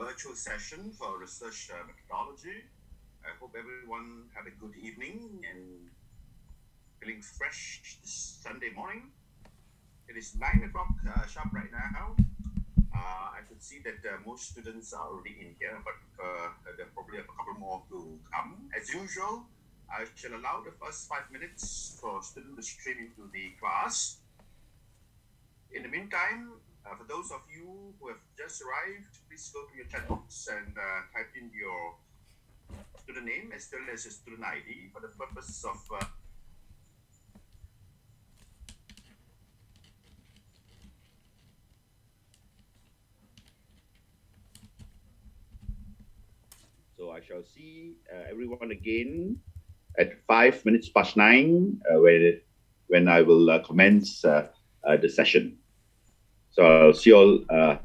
virtual session for research methodology. I hope everyone had a good evening and feeling fresh this Sunday morning. It is 9 o'clock sharp right now. I could see that most students are already in here, but there probably have a couple more to come. As usual, I shall allow the first 5 minutes for students to stream into the class. In the meantime, for those of you who have just arrived, please go to your chat box and type in your student name as well as your student ID for the purpose of So I shall see everyone again at 5 minutes past 9 when I will commence the session. So I'll see you all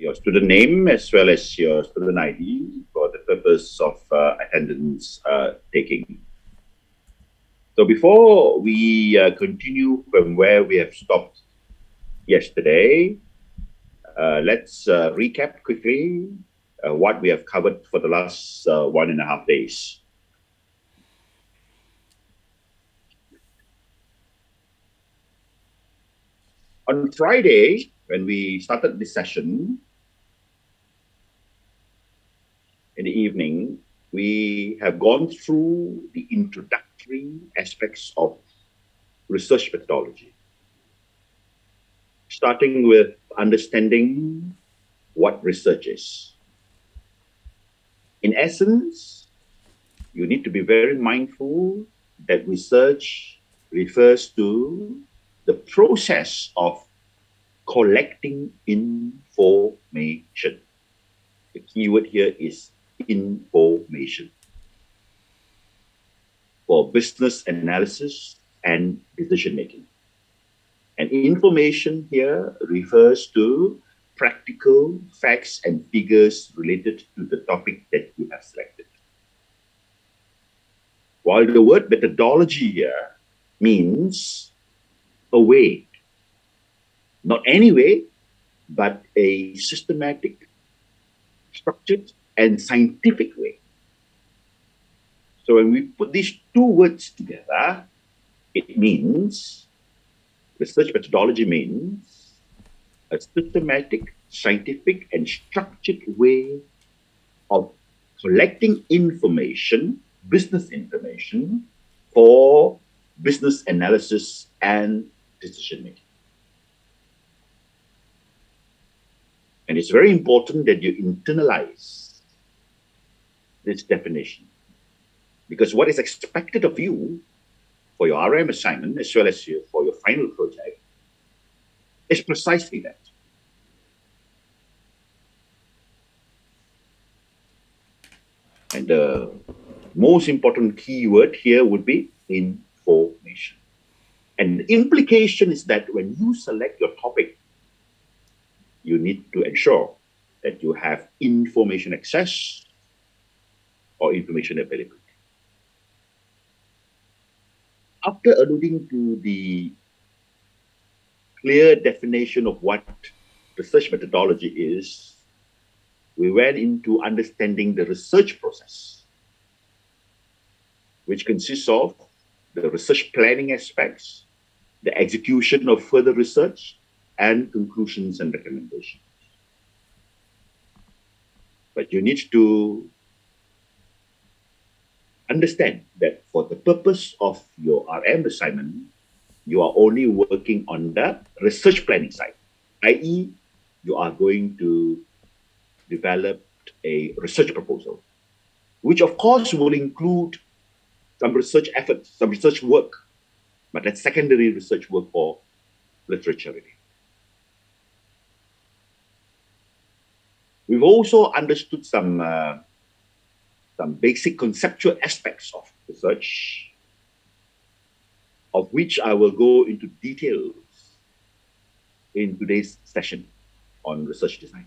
your student name as well as your student ID for the purpose of attendance taking. So before we continue from where we have stopped yesterday, let's recap quickly what we have covered for the last 1.5 days. On Friday, when we started this session in the evening, we have gone through the introductory aspects of research methodology, starting with understanding what research is. In essence, you need to be very mindful that research refers to the process of collecting information. The keyword here is information for business analysis and decision making. And information here refers to practical facts and figures related to the topic that you have selected. While the word methodology here means a way, not any way, but a systematic, structured, and scientific way. So when we put these two words together, it means, research methodology means a systematic, scientific, and structured way of collecting information, business information, for business analysis and decision making. And it's very important that you internalize this definition, because what is expected of you for your RM assignment as well as for your final project is precisely that. And the most important keyword here would be information. And the implication is that when you select your topic, you need to ensure that you have information access or information availability. After alluding to the clear definition of what research methodology is, we went into understanding the research process, which consists of the research planning aspects, the execution of further research, and conclusions and recommendations. But you need to understand that for the purpose of your RM assignment, you are only working on the research planning side, i.e., you are going to develop a research proposal, which of course will include some research efforts, some research work, but that's secondary research work for literature review. We've also understood some basic conceptual aspects of research, of which I will go into details in today's session on research design.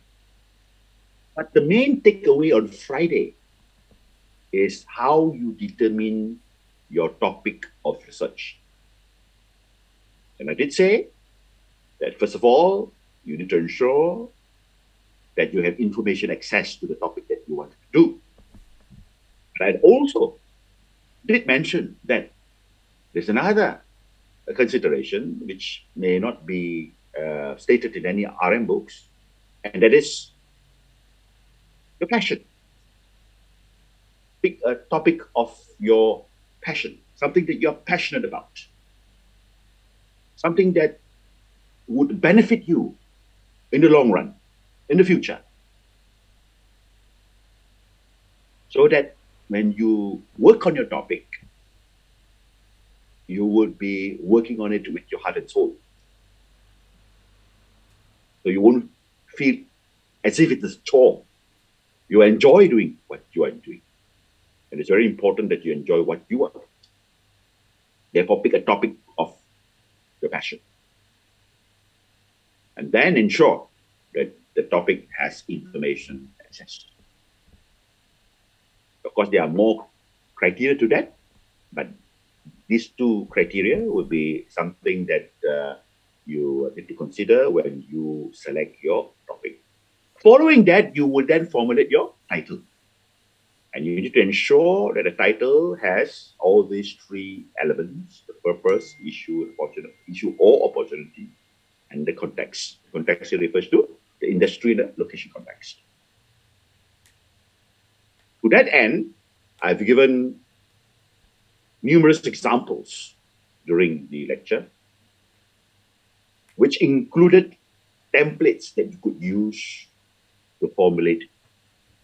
But the main takeaway on Friday is how you determine your topic of research. And I did say that, first of all, you need to ensure that you have information access to the topic that you want to do. But I also did mention that there's another consideration which may not be stated in any RM books, and that is your passion. Pick a topic of your passion, something that you're passionate about, something that would benefit you in the long run, in the future. So that when you work on your topic, you would be working on it with your heart and soul. So you won't feel as if it's a chore. You enjoy doing what you are doing. And it's very important that you enjoy what you are doing. Therefore, pick a topic of your passion. And then ensure that the topic has information access. Of course, there are more criteria to that, but these two criteria would be something that you need to consider when you select your topic. Following that, you will then formulate your title. And you need to ensure that the title has all these three elements: the purpose, issue or opportunity, and the context. The context here refers to the industry and the location context. To that end, I've given numerous examples during the lecture, which included templates that you could use to formulate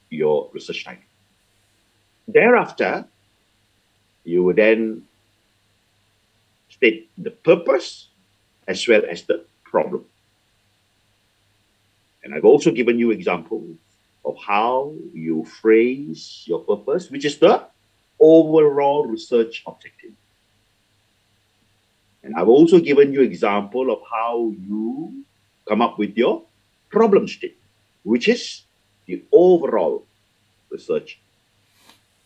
your research title. Thereafter, you would then state the purpose as well as the problem. And I've also given you examples of how you phrase your purpose, which is the overall research objective. And I've also given you example of how you come up with your problem statement, which is the overall research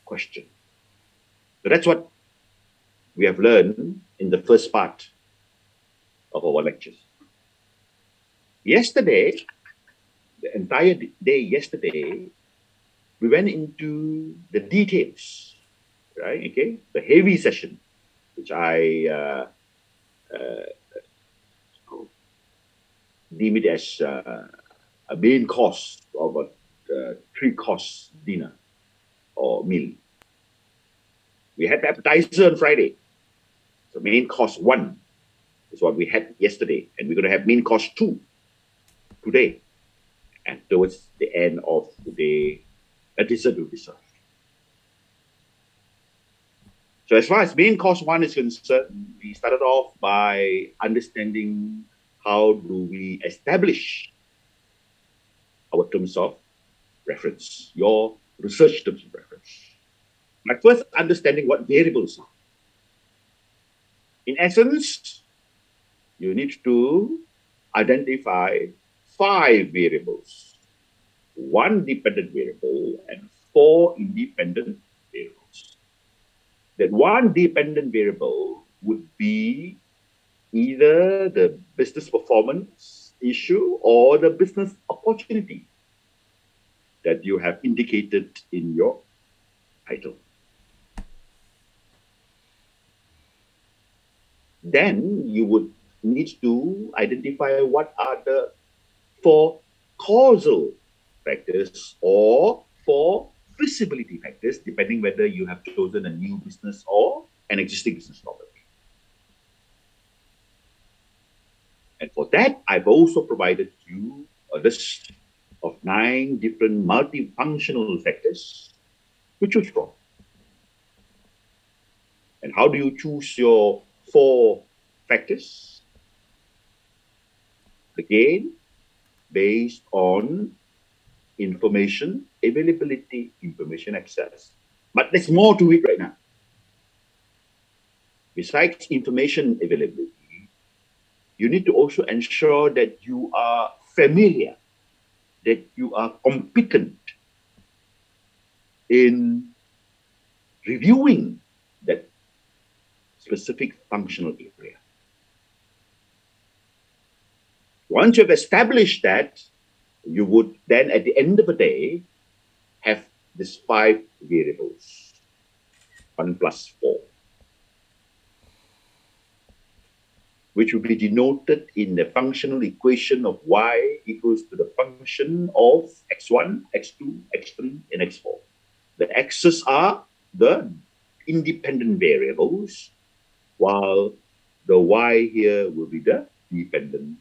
question. So that's what we have learned in the first part of our lectures. Yesterday, the entire day yesterday, we went into the details, right? Okay, the heavy session, which I deem it as a main course of a three-course dinner or meal. We had appetizer on Friday. So main course 1 is what we had yesterday, and we're going to have main course 2 today. And towards the end of the day, a dessert will be served. So as far as main course 1 is concerned, we started off by understanding how do we establish our terms of reference, your research terms of reference. By first understanding what variables are. In essence, you need to identify 5 variables, 1 dependent variable and 4 independent variables. That 1 dependent variable would be either the business performance issue or the business opportunity that you have indicated in your title. Then you would need to identify what are the 4 causal factors or 4 feasibility factors, depending whether you have chosen a new business or an existing business topic. And for that, I've also provided you a list of 9 different multifunctional factors to choose from. And how do you choose your 4 factors? Again, based on information availability, information access. But there's more to it right now. Besides information availability, you need to also ensure that you are familiar, that you are competent in reviewing that specific functional area. Once you've established that, you would then, at the end of the day, have these 5 variables, 1 plus 4, which will be denoted in the functional equation of y equals to the function of x1, x2, x3, and x4. The x's are the independent variables, while the y here will be the dependent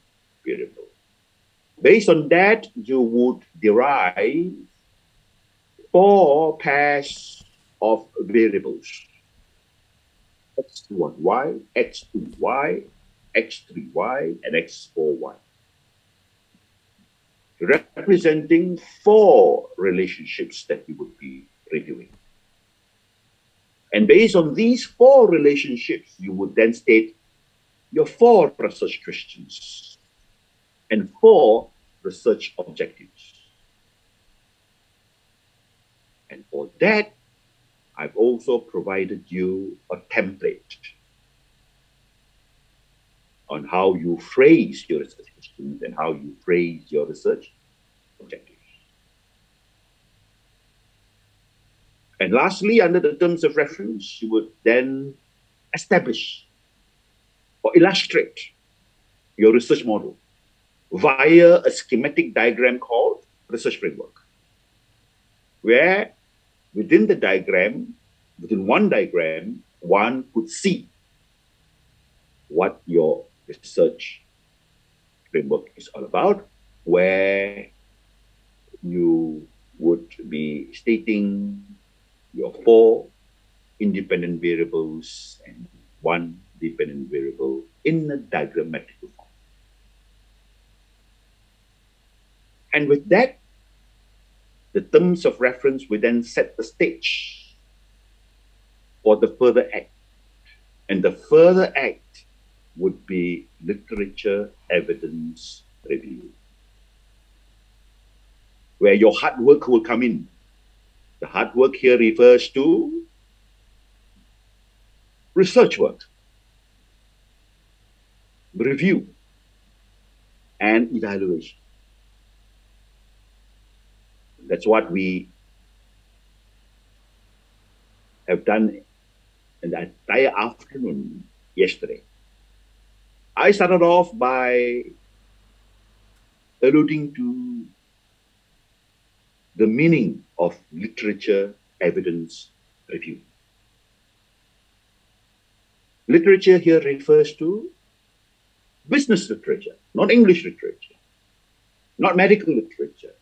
variable. Based on that, you would derive 4 pairs of variables: x1y, x2y, x3y, and x4y, representing 4 relationships that you would be reviewing. And based on these 4 relationships, you would then state your 4 research questions and 4 research objectives. And for that, I've also provided you a template on how you phrase your research questions and how you phrase your research objectives. And lastly, under the terms of reference, you would then establish or illustrate your research model via a schematic diagram called research framework, where within the diagram, within one diagram, one could see what your research framework is all about, where you would be stating your 4 independent variables and 1 dependent variable in a diagrammatic form. And with that, the terms of reference will then set the stage for the further act. And the further act would be literature evidence review, where your hard work will come in. The hard work here refers to research work, review, and evaluation. That's what we have done in the entire afternoon yesterday. I started off by alluding to the meaning of literature evidence review. Literature here refers to business literature, not English literature, not medical literature,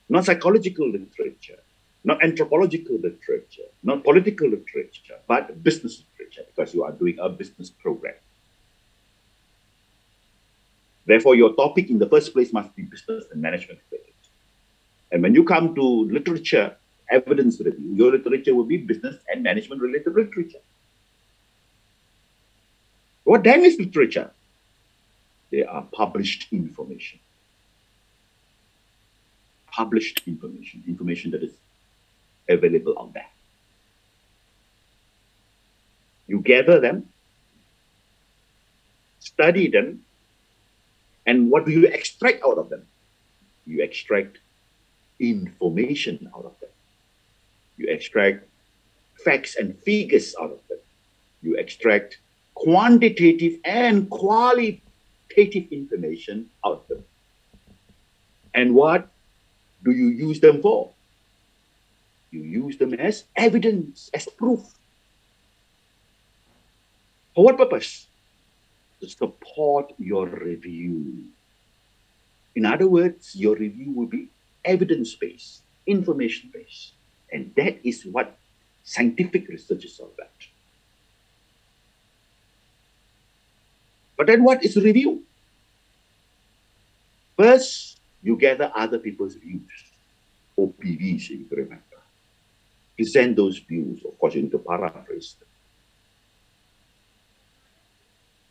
not psychological literature, not anthropological literature, not political literature, but business literature, because you are doing a business program. Therefore, your topic in the first place must be business and management related. And when you come to literature evidence review, your literature will be business and management related literature. What then is literature? They are published information. Published information, information that is available out there. You gather them, study them, and what do you extract out of them? You extract information out of them. You extract facts and figures out of them. You extract quantitative and qualitative information out of them. And what do you use them for? You use them as evidence, as proof. For what purpose? To support your review. In other words, your review will be evidence-based, information-based. And that is what scientific research is all about. But then what is review? First, you gather other people's views, OPVs, if you remember. Present those views, of course, you need to paraphrase them.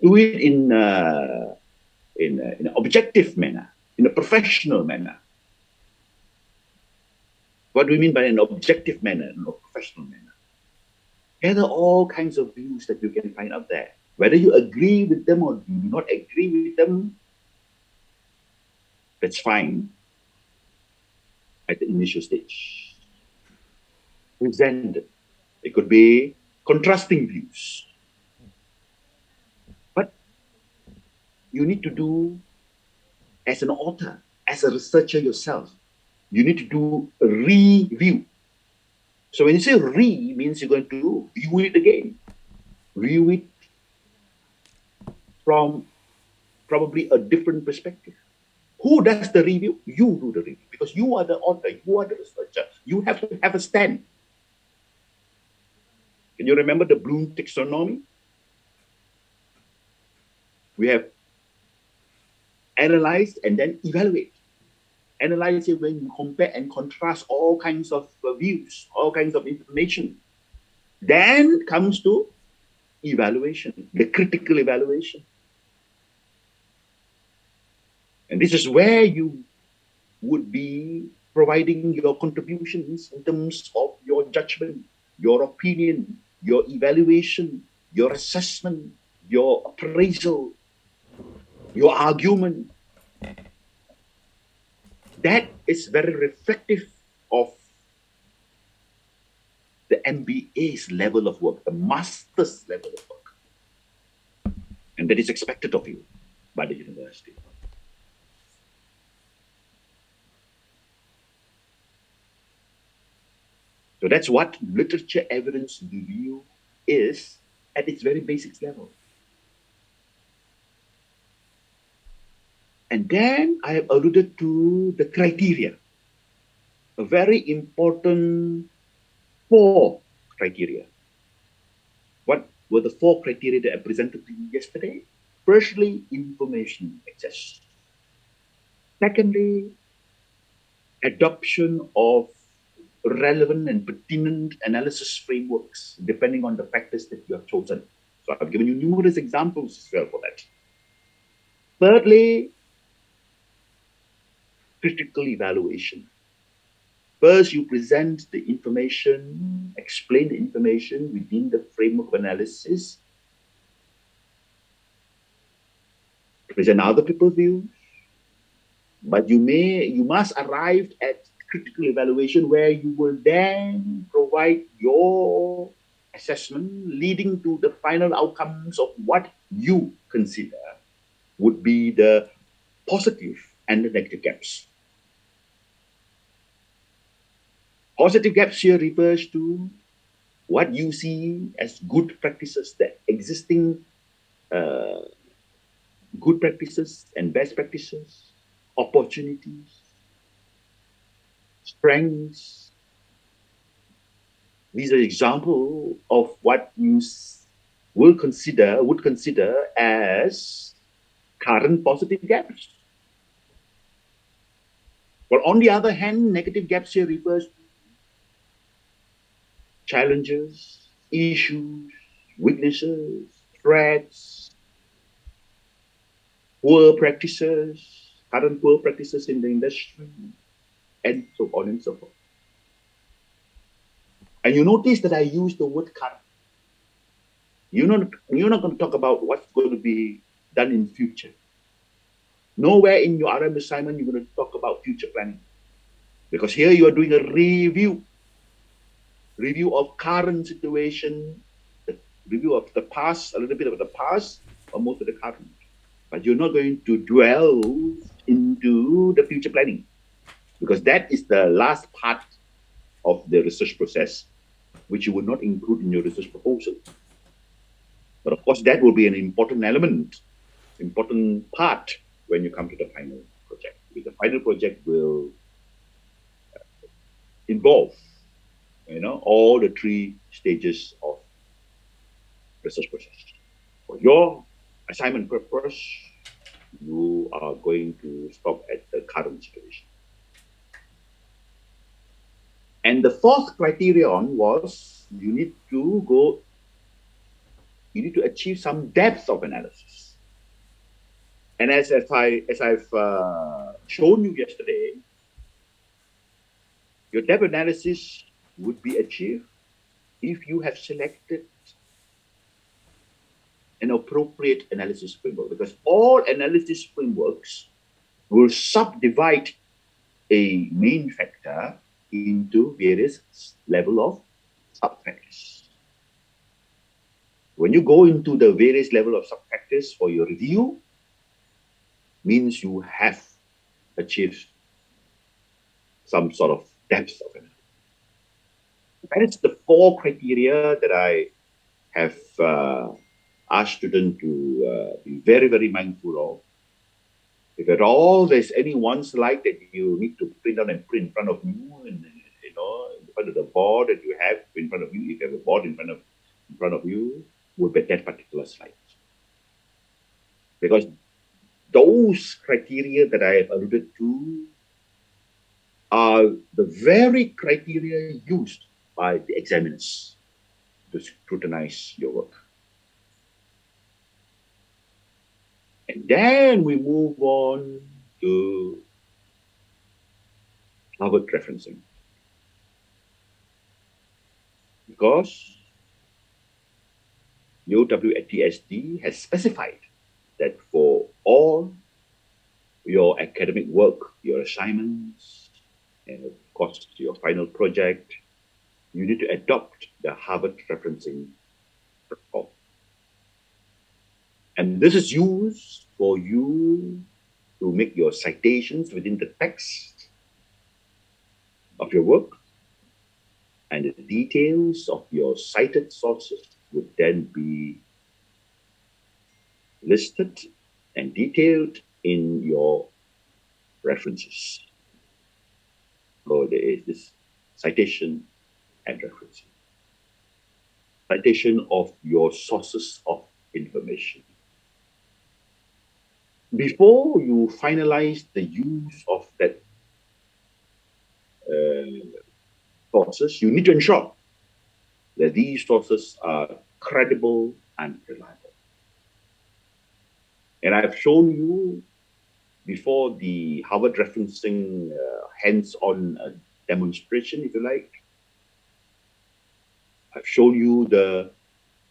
Do it in an objective manner, in a professional manner. What do we mean by an objective manner, in a professional manner? Gather all kinds of views that you can find out there. Whether you agree with them or do not agree with them, that's fine at the initial stage. Present it. It could be contrasting views. But you need to do, as an author, as a researcher yourself, you need to do a review. So when you say re, means you're going to view it again. View it from probably a different perspective. Who does the review? You do the review, because you are the author, you are the researcher. You have to have a stand. Can you remember the Bloom taxonomy? We have analyze and then evaluate. Analyze it when you compare and contrast all kinds of views, all kinds of information. Then comes to evaluation, the critical evaluation. And this is where you would be providing your contributions in terms of your judgment, your opinion, your evaluation, your assessment, your appraisal, your argument. That is very reflective of the MBA's level of work, the master's level of work. And that is expected of you by the university. So that's what literature evidence review is at its very basics level. And then I have alluded to the criteria, a very important 4 criteria. What were the 4 criteria that I presented to you yesterday? Firstly, information access. Secondly, adoption of relevant and pertinent analysis frameworks depending on the factors that you have chosen. So I've given you numerous examples as well for that. Thirdly, critical evaluation. First, you present the information, explain the information within the framework of analysis, present other people's views, but you must arrive at critical evaluation where you will then provide your assessment leading to the final outcomes of what you consider would be the positive and the negative gaps. Positive gaps here refers to what you see as good practices, the existing good practices and best practices, opportunities, strengths. These are examples of what you would consider as current positive gaps. Well, on the other hand, negative gaps here refers to challenges, issues, weaknesses, threats, poor practices, current poor practices in the industry, and so on and so forth. And you notice that I use the word current. You're not going to talk about what's going to be done in future. Nowhere in your RM assignment you're going to talk about future planning. Because here you are doing a review of current situation, the review of the past, a little bit of the past, or most of the current. But you're not going to dwell into the future planning, because that is the last part of the research process, which you would not include in your research proposal. But of course, that will be an important element, important part when you come to the final project. Because the final project will involve, all the 3 stages of research process. For your assignment purpose, you are going to stop at the current situation. And the 4th criterion was you need to achieve some depth of analysis. And as I've shown you yesterday, your depth analysis would be achieved if you have selected an appropriate analysis framework, because all analysis frameworks will subdivide a main factor into various level of subfactors. When you go into the various level of subfactors for your review, means you have achieved some sort of depth of analysis. That is the 4 criteria that I have asked students to be very, very mindful of. If at all there's any one slide that you need to print out and print in front of you, and in front of the board that you have in front of you, if you have a board in front of you, would be that particular slide. Because those criteria that I have alluded to are the very criteria used by the examiners to scrutinize your work. And then we move on to Harvard referencing because UWATSD has specified that for all your academic work, your assignments, and of course your final project, you need to adopt the Harvard referencing protocol. And this is used for you to make your citations within the text of your work, and the details of your cited sources would then be listed and detailed in your references. So there is this citation and referencing. Citation of your sources of information. Before you finalize the use of that sources, you need to ensure that these sources are credible and reliable. And I've shown you before the Harvard referencing hands-on demonstration, if you like. I've shown you the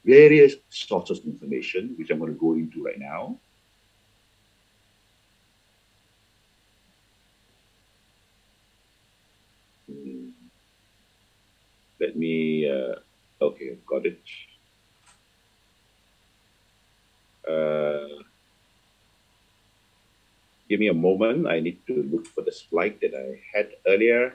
various sources of information, which I'm going to go into right now. Let me, okay, I've got it. Give me a moment. I need to look for the slide that I had earlier.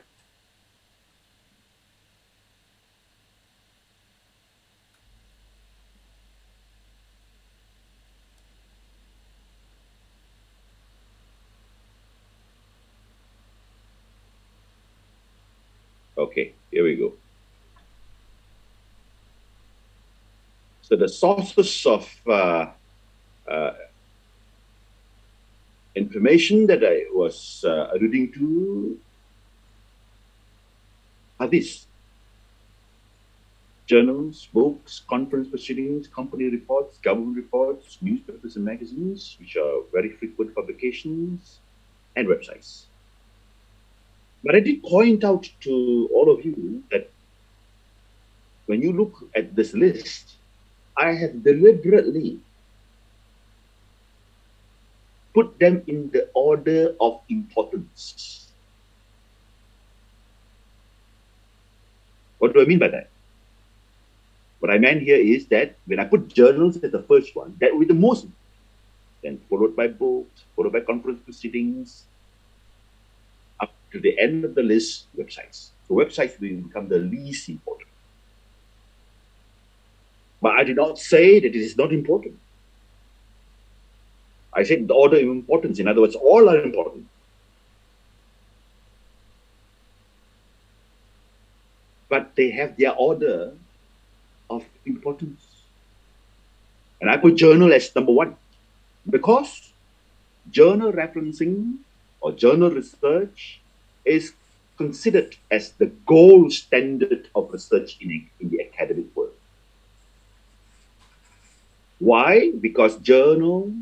Okay, here we go. So the sources of information that I was alluding to are these: journals, books, conference proceedings, company reports, government reports, newspapers and magazines, which are very frequent publications, and websites. But I did point out to all of you that when you look at this list, I have deliberately put them in the order of importance. What do I mean by that? What I meant here is that when I put journals as the first one, that will be the most, then followed by books, followed by conference proceedings, up to the end of the list, websites. So websites will become the least important. But I did not say that it is not important. I said the order of importance. In other words, all are important. But they have their order of importance. And I put journal as number one because journal referencing or journal research is considered as the gold standard of research in the academic world. Why? Because journal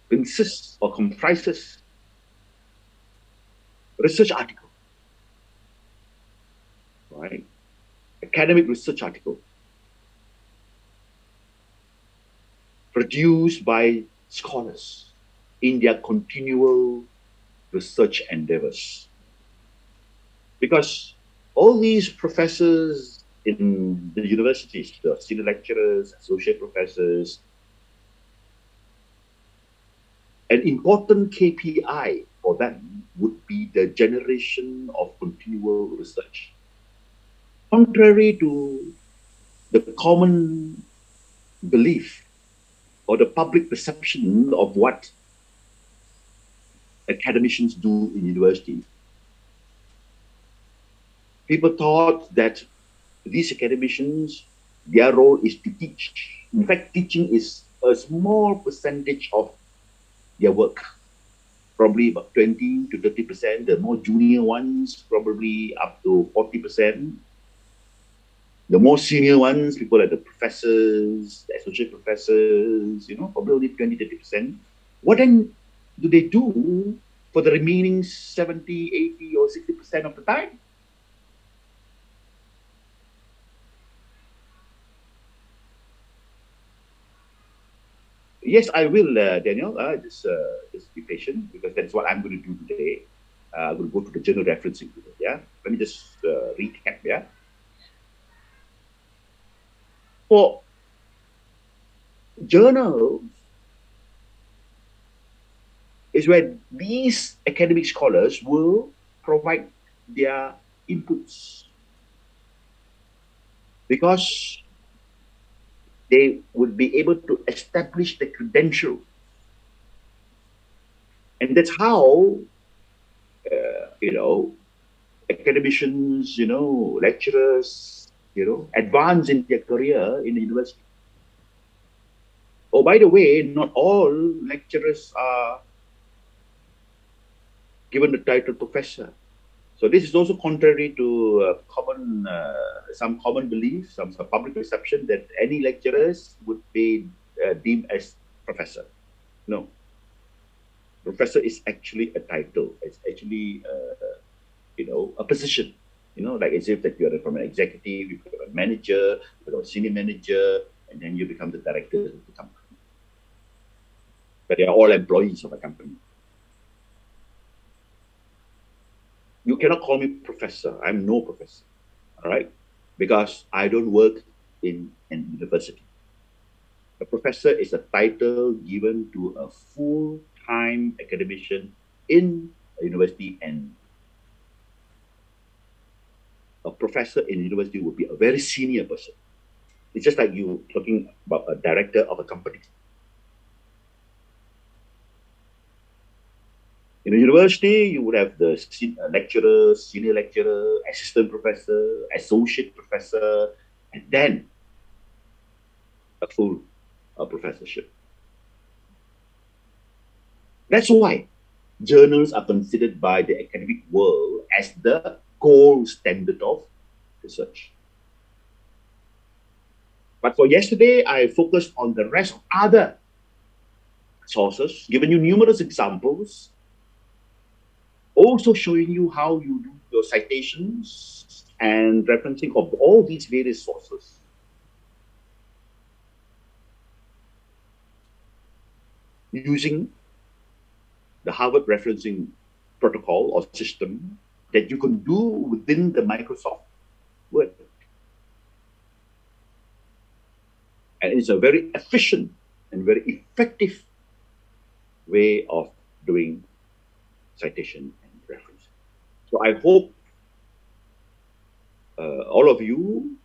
consists or comprises research article, right? Academic research article produced by scholars in their continual research endeavors. Because all these professors in the universities, the senior lecturers, associate professors, an important KPI for them would be the generation of continual research. Contrary to the common belief or the public perception of what academicians do in university, people thought that these academicians, their role is to teach. In fact, teaching is a small percentage of their work, probably about 20 to 30%. The more junior ones, probably up to 40%. The more senior ones, people like the professors, the associate professors, probably only 20, 30%. What then do they do for the remaining 70, 80, or 60% of the time? Yes, I will, Daniel. Just be patient because that's what I'm going to do today. I'm going to go to the journal referencing today. Yeah, let me just recap. Yeah, for journals is where these academic scholars will provide their inputs because they would be able to establish the credential, and that's how you know academicians, lecturers, advance in their career in the university. Oh, by the way, not all lecturers are given the title professor. So this is also contrary to some common belief, some public perception that any lecturers would be deemed as professor. No, professor is actually a title. It's actually a position. Like as if that you're from an executive, you become a manager, you become a senior manager, and then you become the director of the company. But they are all employees of a company. You cannot call me professor. I'm no professor. All right, because I don't work in an university. A professor is a title given to a full-time academician in a university, and a professor in a university would be a very senior person. It's just like you talking about a director of a company. In a university, you would have the lecturer, senior lecturer, assistant professor, associate professor, and then a full professorship. That's why journals are considered by the academic world as the gold standard of research. But for yesterday, I focused on the rest of other sources, given you numerous examples, also showing you how you do your citations and referencing of all these various sources. Using the Harvard referencing protocol or system that you can do within the Microsoft Word. And it's a very efficient and very effective way of doing citation and reference. So I hope all of you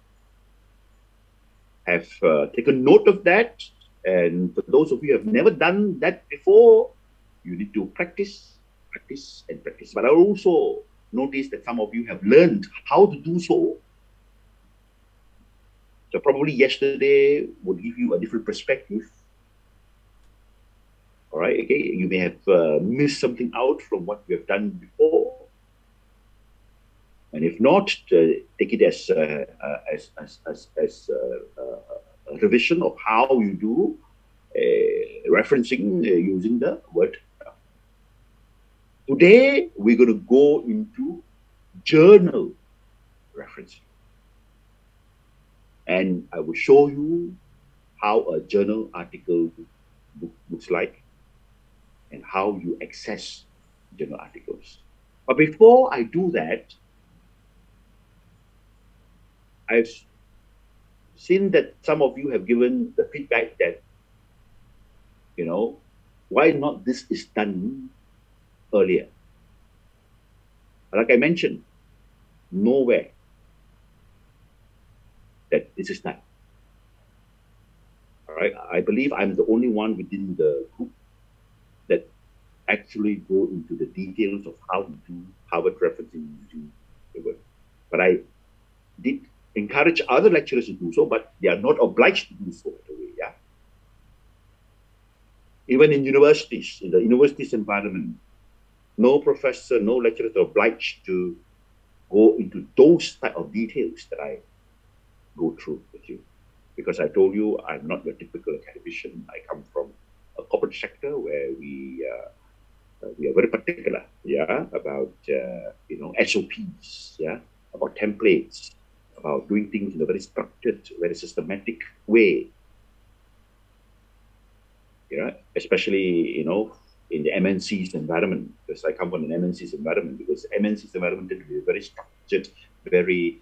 have taken note of that. And for those of you who have never done that before, you need to practice, practice, and practice. But I also noticed that some of you have learned how to do so. So probably yesterday would give you a different perspective. All right, okay. You may have missed something out from what we have done before. And if not, take it as a revision of how you do referencing using the word. Today, we're going to go into journal referencing. And I will show you how a journal article looks like and how you access journal articles. But before I do that, I've seen that some of you have given the feedback that, why not this is done earlier? Like I mentioned, nowhere that this is done. All right, I believe I'm the only one within the group that actually go into the details of how to do Harvard referencing using the word. But I did encourage other lecturers to do so, but they are not obliged to do so. Yeah. Even in universities, in the universities environment, no professor, no lecturer is obliged to go into those type of details that I go through with you. Because I told you I'm not your typical academician. I come from a corporate sector where we We are very particular, yeah, about SOPs, yeah, about templates, about doing things in a very structured, very systematic way, yeah, especially in the MNC's environment, because I come from an MNC's environment, because MNC's environment tend to be very structured, very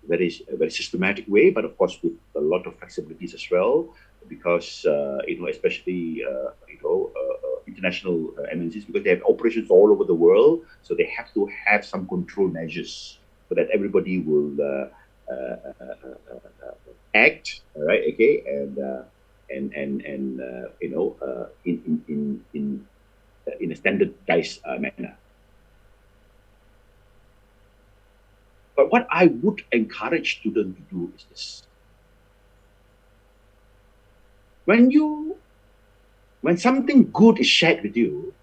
very systematic way, but of course with a lot of flexibilities as well, because especially international MNCs, because they have operations all over the world, so they have to have some control measures so that everybody will act, all right, okay, and in a standardized manner. But what I would encourage students to do is this: when something good is shared with you,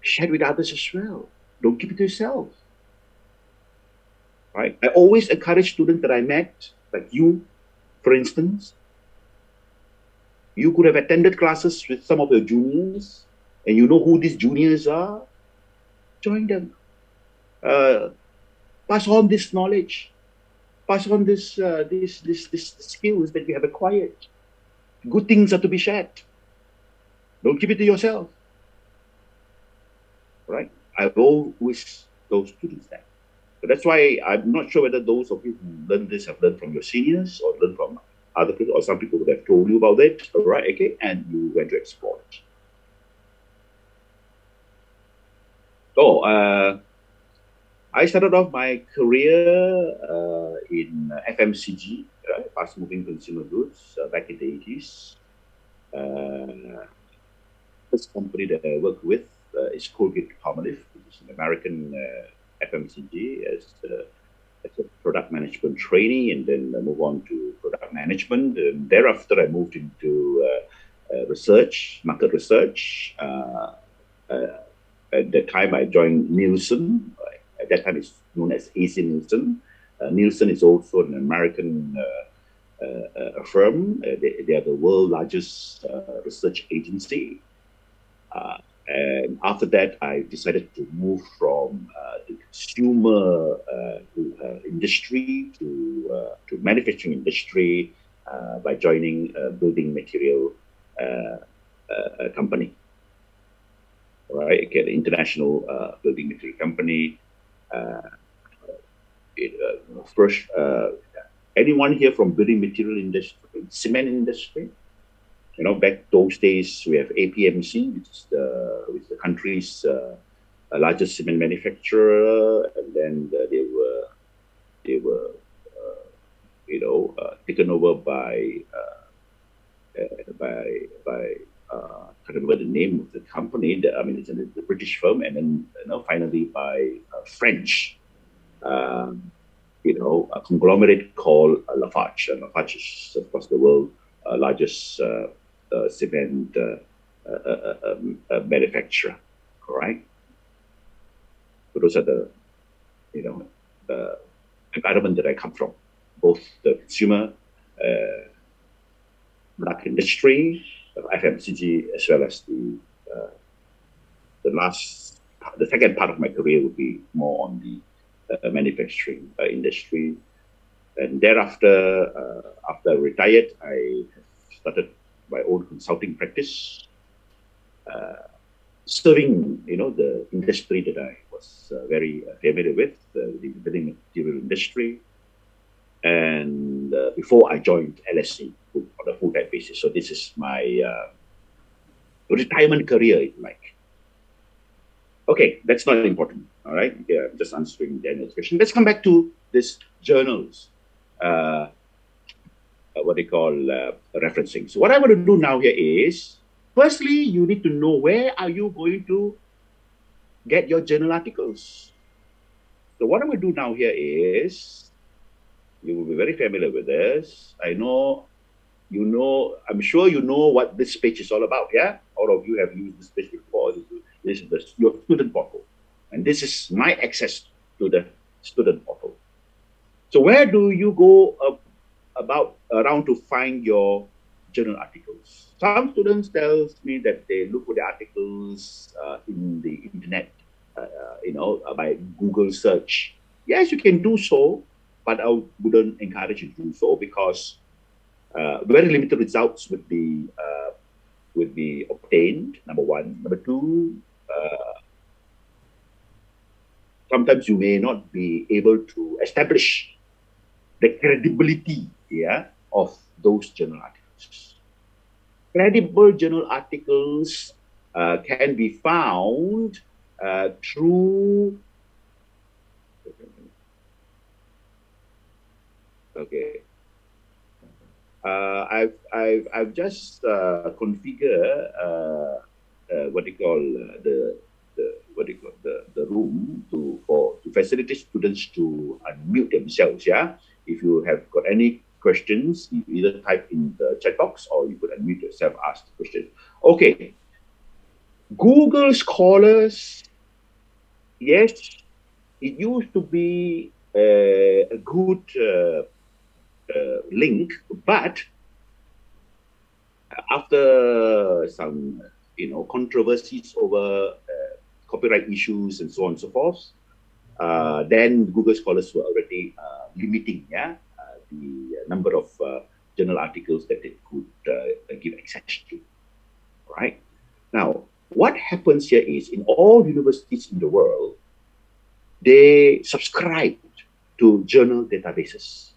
share it with others as well. Don't keep it to yourself. Right? I always encourage students that I met, like you, for instance. You could have attended classes with some of your juniors, and you know who these juniors are. Join them. Uh, Pass on this knowledge. Pass on this skills that you have acquired. Good things are to be shared. Don't keep it to yourself. Right? I've always told students that. So that's why I'm not sure whether those of you who learned this have learned from your seniors or learned from other people, or some people would have told you about it, all right, okay, and you went to explore it. So I started off my career in FMCG, right, fast-moving consumer goods, back in the 80s. First company that I worked with is Colgate-Palmolive, which is an American FMCG, as a product management trainee, and then I move on to product management. And thereafter, I moved into research, market research. At that time, I joined Nielsen. At that time, it's known as AC Nielsen. Nielsen is also an American firm. They are the world's largest research agency. And after that, I decided to move from the consumer industry to manufacturing industry by joining a building material company. All right, okay, the international building material company. First, anyone here from building material industry, cement industry? Back those days, we have APMC, which is the country's largest cement manufacturer, and then they were taken over by I can't remember the name of the company. I mean, it's a British firm, and then finally by French, a conglomerate called Lafarge. And Lafarge is, of course, the world's largest cement manufacturer. All right. So those are the environment that I come from, both the consumer product industry, FMCG, as well as the second part of my career would be more on the manufacturing industry. And thereafter, after I retired, I started my own consulting practice, serving the industry that I was very familiar with, the building material industry. And before I joined LSC on a full-time basis, so this is my retirement career, if you like. Okay, that's not important. All right, yeah, I'm just answering Daniel's question. Let's come back to this journals. What they call referencing. So what I'm going to do now here is, firstly, you need to know where are you going to get your journal articles. So what I'm going to do now here is, you will be very familiar with this. I'm sure you know what this page is all about, yeah? All of you have used this page before. This is your student portal. And this is my access to the student portal. So where do you go around to find your journal articles? Some students tells me that they look for the articles in the internet, by Google search. Yes, you can do so, but I wouldn't encourage you to do so because very limited results would be obtained. Number one. Number two, sometimes you may not be able to establish the credibility, of those journal articles. Credible journal articles can be found through. Okay, I've just configure what do you call the what do you call the room to facilitate students to unmute themselves. Yeah, if you have got any questions, you either type in the chat box or you could unmute yourself, ask the question. Okay, Google Scholars. Yes, it used to be a good link, but after some controversies over copyright issues and so on and so forth, then Google Scholars were already limiting the number of journal articles that it could give access to. Right now, what happens here is in all universities in the world, they subscribe to journal databases,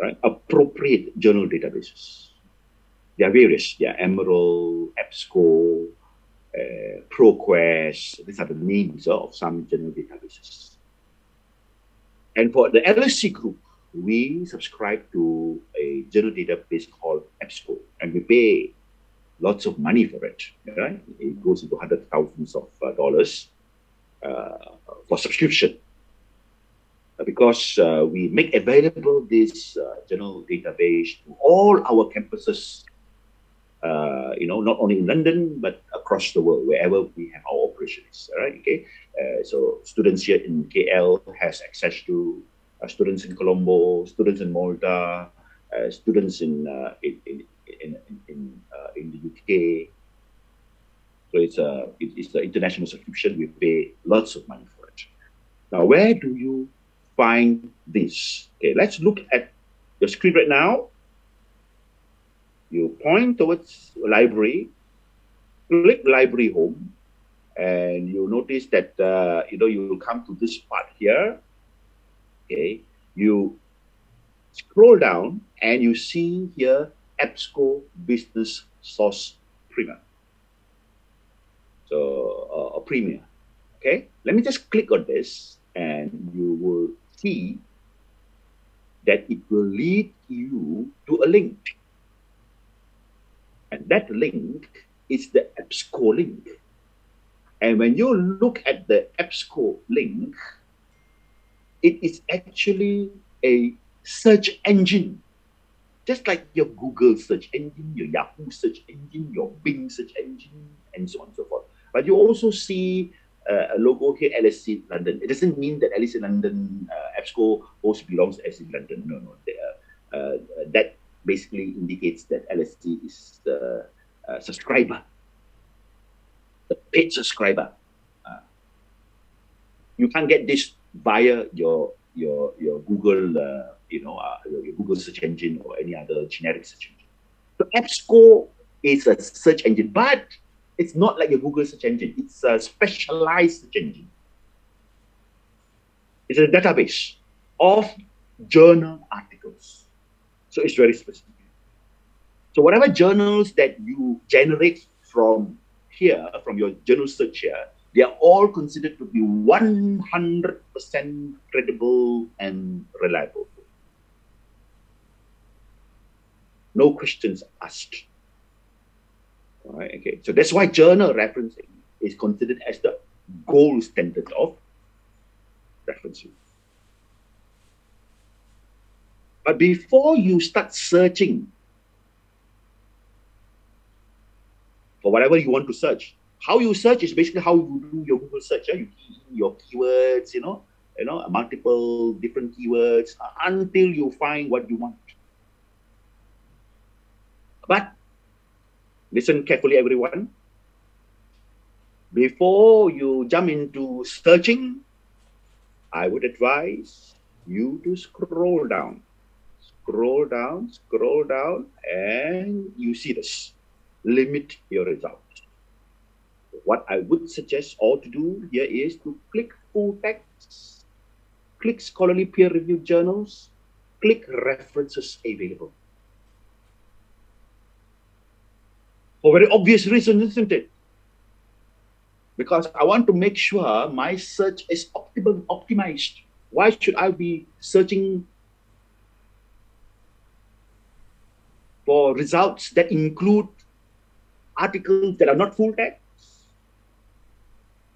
right? Appropriate journal databases. There are various. There are Emerald, EBSCO, ProQuest. These are the names of some journal databases. And for the LSC group, we subscribe to a journal database called EBSCO, and we pay lots of money for it. Right? It goes into hundreds of thousands of dollars for subscription. Because we make available this journal database to all our campuses, not only in London, but across the world, wherever we have our operations. All right, okay. So students here in KL has access to students in Colombo, students in Malta, students in the UK. So it's the international subscription. We pay lots of money for it. Now, where do you find this? Okay, let's look at your screen right now. You point towards library, click library home, and you'll notice that you will come to this part here. Okay, you scroll down and you see here EBSCO Business Source Premier. So a Premier. Okay, let me just click on this, and you will see that it will lead you to a link. And that link is the EBSCO link. And when you look at the EBSCO link, it is actually a search engine. Just like your Google search engine, your Yahoo search engine, your Bing search engine, and so on and so forth. But you also see a logo here, LSE London. It doesn't mean that LSE London EBSCO also belongs to LSE London. No. That basically indicates that LSE is the subscriber, the paid subscriber. You can't get this via your Google, your Google search engine or any other generic search engine. So EBSCO is a search engine, but it's not like a Google search engine. It's a specialized search engine. It's a database of journal articles. So it's very specific. So whatever journals that you generate from here, from your journal search here, they are all considered to be 100% credible and reliable. No questions asked. All right, okay. So that's why journal referencing is considered as the gold standard of referencing. But before you start searching for whatever you want to search, how you search is basically how you do your Google search. You key in your keywords, multiple different keywords until you find what you want. But Listen carefully, everyone. Before you jump into searching, I would advise you to scroll down, and you see this. Limit your results. What I would suggest all to do here is to click full text, click scholarly peer-reviewed journals, click references available. For very obvious reasons, isn't it? Because I want to make sure my search is optimized. Why should I be searching for results that include articles that are not full text?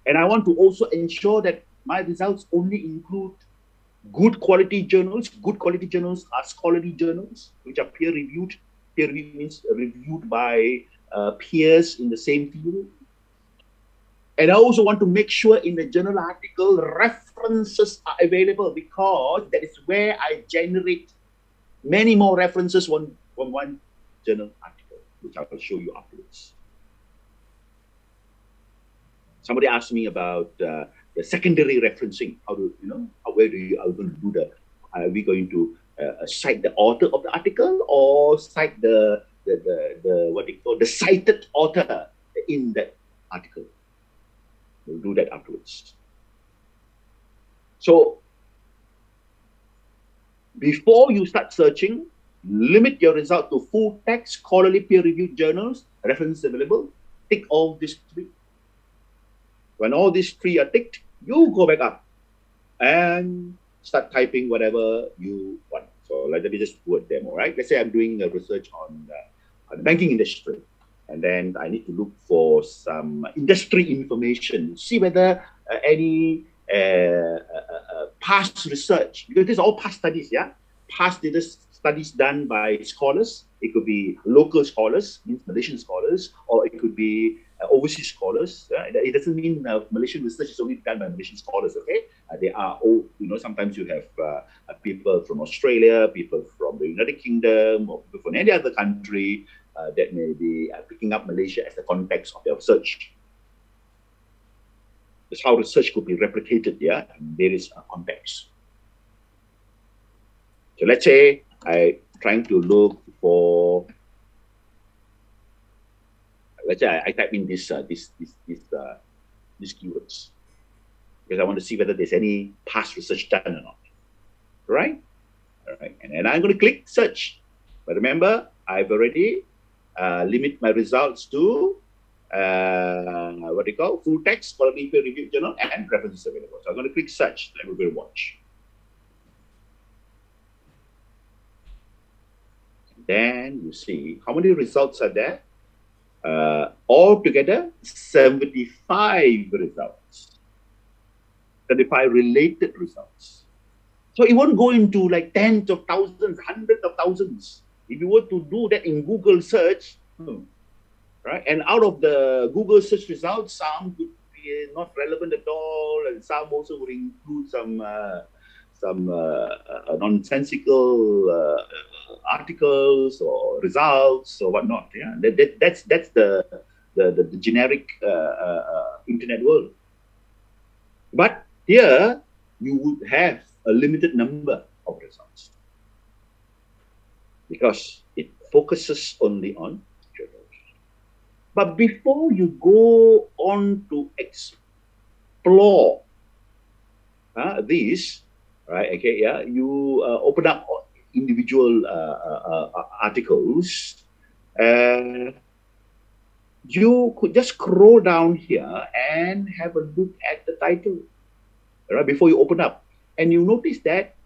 And I want to also ensure that my results only include good quality journals. Good quality journals are scholarly journals, which are peer reviewed. Peer reviewed means reviewed by peers in the same field. And I also want to make sure in the journal article references are available, because that is where I generate many more references from one journal article, which I will show you afterwards. Somebody asked me about the secondary referencing. How do you know? Where do you are we going to do the? Are we going to cite the author of the article, or cite the what they call the cited author in that article? We'll do that afterwards. So before you start searching, limit your result to full text, scholarly peer-reviewed journals, references available. Tick all these three. When all these three are ticked, you go back up and start typing whatever you want. So let me just do a demo, right? Let's say I'm doing a research on the banking industry, and then I need to look for some industry information, see whether any past research, because this is all past studies, yeah? Past studies done by scholars. It could be local scholars, means Malaysian scholars, or it could be overseas scholars. It doesn't mean Malaysian research is only done by Malaysian scholars, okay? They are all, sometimes you have people from Australia, people from the United Kingdom, or people from any other country that may be picking up Malaysia as the context of their research. That's how research could be replicated, yeah, in various contexts. So let's say I'm trying to look for, let's say I type in these keywords, because I want to see whether there's any past research done or not, right? All right, and then I'm going to click search. But remember, I've already limit my results to what do you call full text, scholarly peer-reviewed journal, and references available. So I'm going to click search. Then we will watch. Then you see how many results are there. Altogether, 75 results. 75 related results. So it won't go into like tens of thousands, hundreds of thousands. If you were to do that in Google search, right? And out of the Google search results, some could be not relevant at all, and some also would include some nonsensical articles or results or whatnot. Yeah, that's the generic internet world. But here you would have a limited number of results because it focuses only on journals. But before you go on to explore these, right? Okay, yeah, you open up individual articles. You could just scroll down here and have a look at the title, right? Before you open up, and you notice that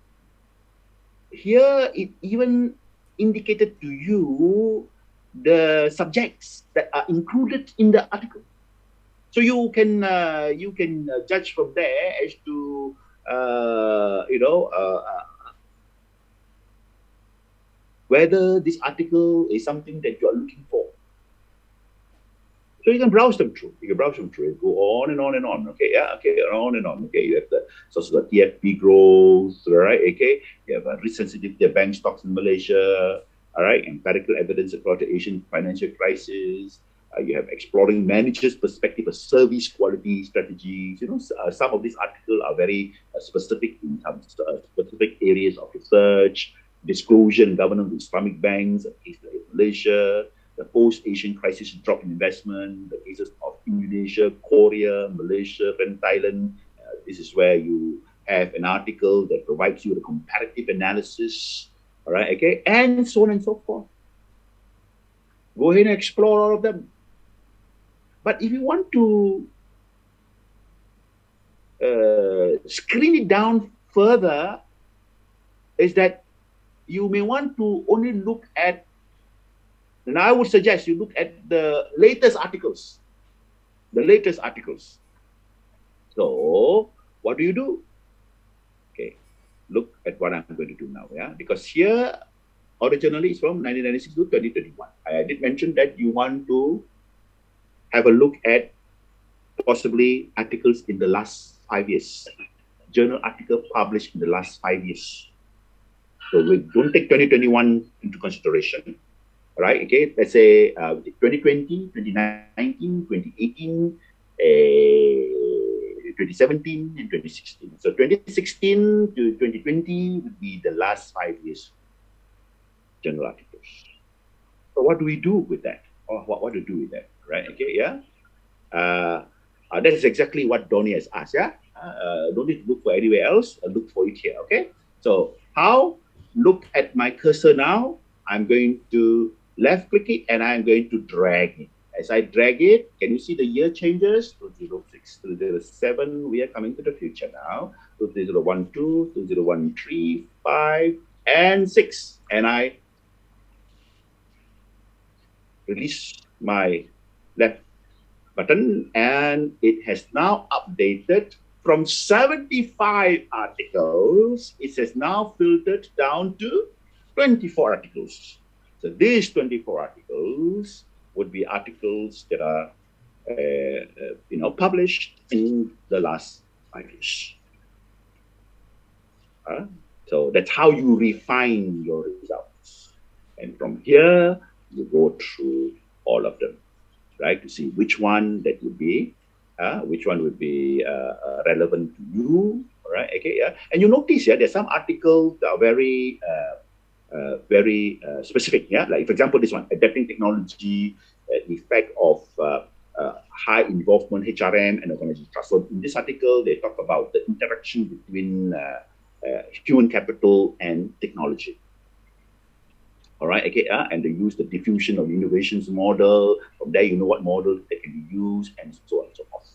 here it even indicated to you the subjects that are included in the article. So you can judge from there as to whether this article is something that you are looking for. So you can browse them through. You can browse them through. Go on and on and on. Okay, yeah, okay, on and on. Okay, you have the sources of TFP growth, right? Okay, you have recent sensitivity of bank stocks in Malaysia. all right, empirical evidence across the Asian financial crisis. You have exploring managers' perspective of service quality strategies. Some of these articles are very specific in some specific areas of research, disclosure and governance of Islamic banks, a case like Malaysia, the post-Asian crisis drop in investment, the cases of Indonesia, Korea, Malaysia, and Thailand. This is where you have an article that provides you the comparative analysis, all right, okay, and so on and so forth. Go ahead and explore all of them. But if you want to screen it down further, is that you may want to only look at, and I would suggest you look at the latest articles. The latest articles. So, what do? Okay, look at what I'm going to do now, yeah? Because here, originally it's from 1996 to 2021. I did mention that you want to have a look at possibly articles in the last 5 years, journal article published in the last 5 years. So we don't take 2021 into consideration, right? Okay, let's say 2020, 2019, 2018, 2017, and 2016. So 2016 to 2020 would be the last 5 years journal articles. So what do we do with that? Or what do we do with that, right? Okay, yeah. That is exactly what Donnie has asked, yeah? Don't need to look for anywhere else, look for it here, okay? So how? Look at my cursor now. I'm going to left click it and I'm going to drag it. As I drag it, can you see the year changes? 2006, 2007, we are coming to the future now. 2012, 2013, 5, and 6. And I release my left button and it has now updated from 75 articles. It has now filtered down to 24 articles. So these 24 articles would be articles that are published in the last 5 years. So that's how you refine your results. And from here, you go through all of them, right, to see which one would be relevant to you, right? Okay, yeah. And you notice, yeah, there's some articles that are very specific, yeah. Like for example, this one, adapting technology, effect of high involvement HRM and organizational trust. So in this article, they talk about the interaction between human capital and technology. All right, okay, and they use the diffusion of innovations model. From there, you know what model that can be used, and so on and so forth.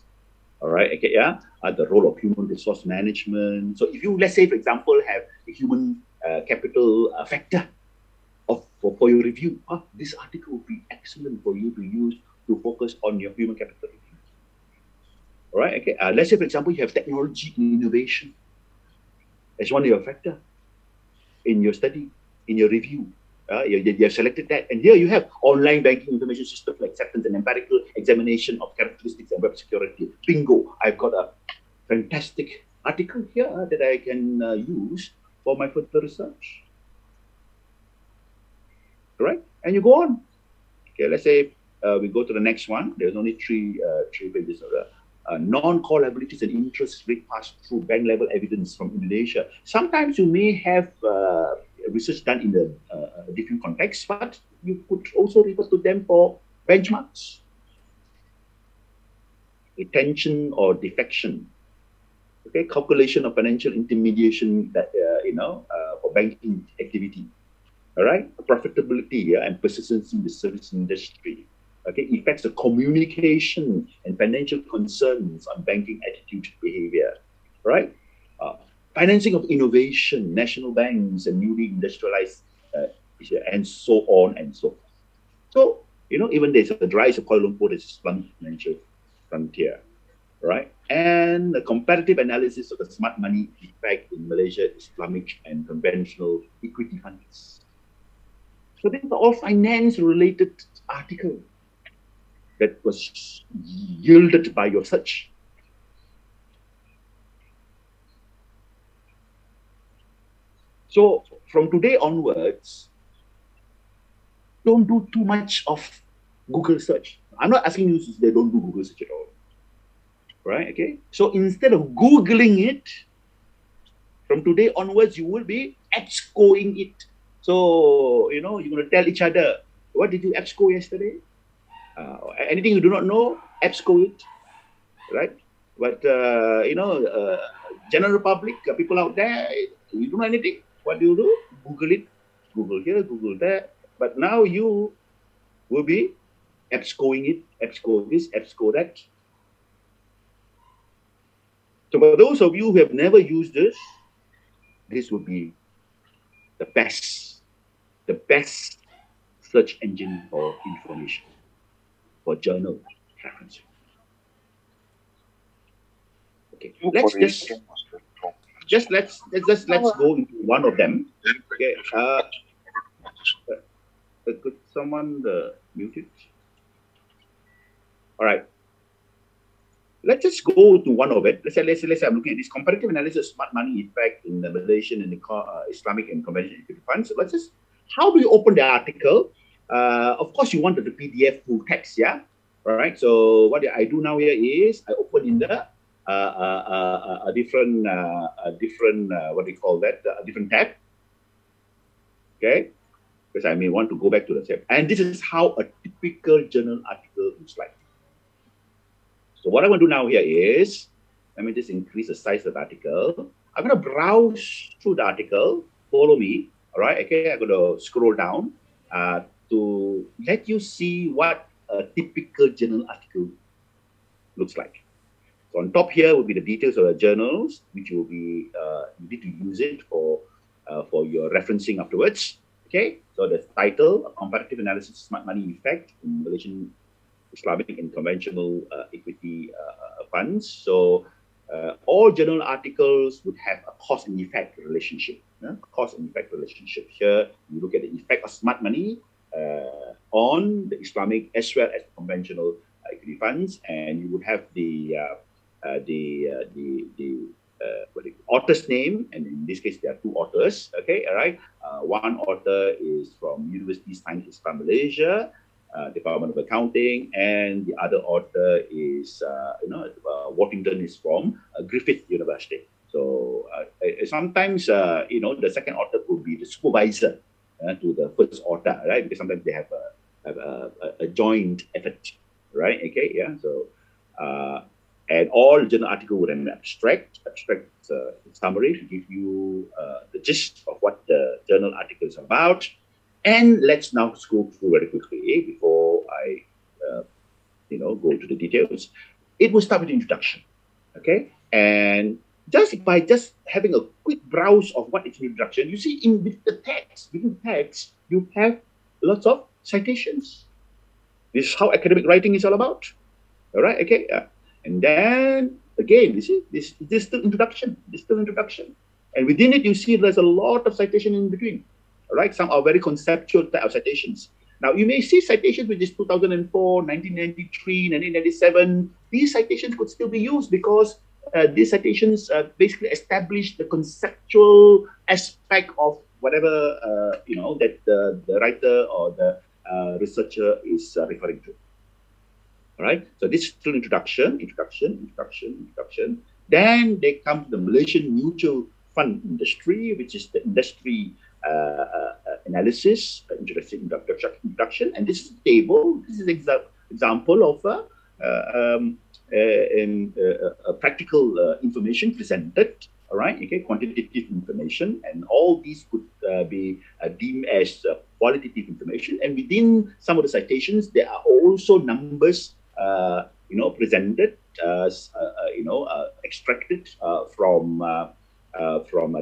All right, okay, yeah, the role of human resource management. So if you, let's say, for example, have a human capital factor for your review, this article would be excellent for you to use to focus on your human capital review. All right, okay, let's say, for example, you have technology innovation as one of your factor in your study, in your review. You have selected that, and here you have online banking information system for acceptance and empirical examination of characteristics and web security. Bingo! I've got a fantastic article here that I can use for my further research. Right? And you go on. Okay, let's say we go to the next one. There's only three pages of the non-core liabilities and interest rate pass-through bank level evidence from Indonesia. Sometimes you may have research done in the different context, but you could also refer to them for benchmarks, retention or defection, okay, calculation of financial intermediation that for banking activity, all right, profitability and persistency in the service industry, okay, effects of communication and financial concerns on banking attitude behavior, right? Financing of innovation, national banks and newly industrialized, and so on and so forth. So, even there's a rise of Kuala Lumpur as Islamic financial frontier, right? And a comparative analysis of the smart money effect in Malaysia, Islamic and conventional equity funds. So these are all finance-related articles that was yielded by your search. So from today onwards, don't do too much of Google search. I'm not asking you they don't do Google search at all. Right? Okay. So instead of Googling it, from today onwards, you will be EBSCOing it. So, you're going to tell each other, what did you EBSCO yesterday? Anything you do not know, EBSCO it. Right? But, general public, people out there, you don't know anything. What do? Google it. Google here, Google there. But now you will be EBSCOing it, EBSCO this, EBSCO that. So for those of you who have never used this would be the best search engine for information, for journal reference. Okay, let's go into one of them. Okay, could someone mute it? All right. Let's just go to one of it. Let's say I'm looking at this comparative analysis of smart money effect in the Malaysian and the Islamic and conventional equity funds. So let's just, how do you open the article? Of course, you want the PDF full text, yeah? All right. So what I do now here is I open in the a different what do you call that? A different tab. Okay. Because I may want to go back to the tab. And this is how a typical journal article looks like. So what I want to do now here is, let me just increase the size of the article. I'm going to browse through the article. Follow me. All right. Okay. I'm going to scroll down to let you see what a typical journal article looks like. So on top here will be the details of the journals, which will be you need to use it for your referencing afterwards. Okay. So the title: a comparative analysis of smart money effect in Malaysian Islamic and conventional equity funds. So all journal articles would have a cause and effect relationship. Cause and effect relationship. Here you look at the effect of smart money on the Islamic as well as conventional equity funds, and you would have the author's name, and in this case there are two authors. Okay, all right. One author is from University Science Islam Malaysia, Department of Accounting, and the other author is Washington is from Griffith University. So sometimes the second author could be the supervisor to the first author, right? Because sometimes they have a joint effort, right? Okay, yeah. So and all journal article would have an abstract summary to give you the gist of what the journal article is about. And let's now scroll through very quickly before I, go to the details. It will start with the introduction, okay? And by just having a quick browse of what is the introduction, you see within the text, you have lots of citations. This is how academic writing is all about. All right, okay? And then again, you see, this is still introduction. And within it, you see there's a lot of citation in between. All right, some are very conceptual type of citations. Now, you may see citations which is 2004, 1993, 1997. These citations could still be used because these citations basically establish the conceptual aspect of whatever that the writer or the researcher is referring to. All right, so this is still introduction. Then they come to the Malaysian mutual fund industry, which is the industry analysis, introduction, and this is a table. This is an example of a practical information presented. All right, okay, quantitative information, and all these could be deemed as qualitative information. And within some of the citations, there are also numbers, presented, extracted from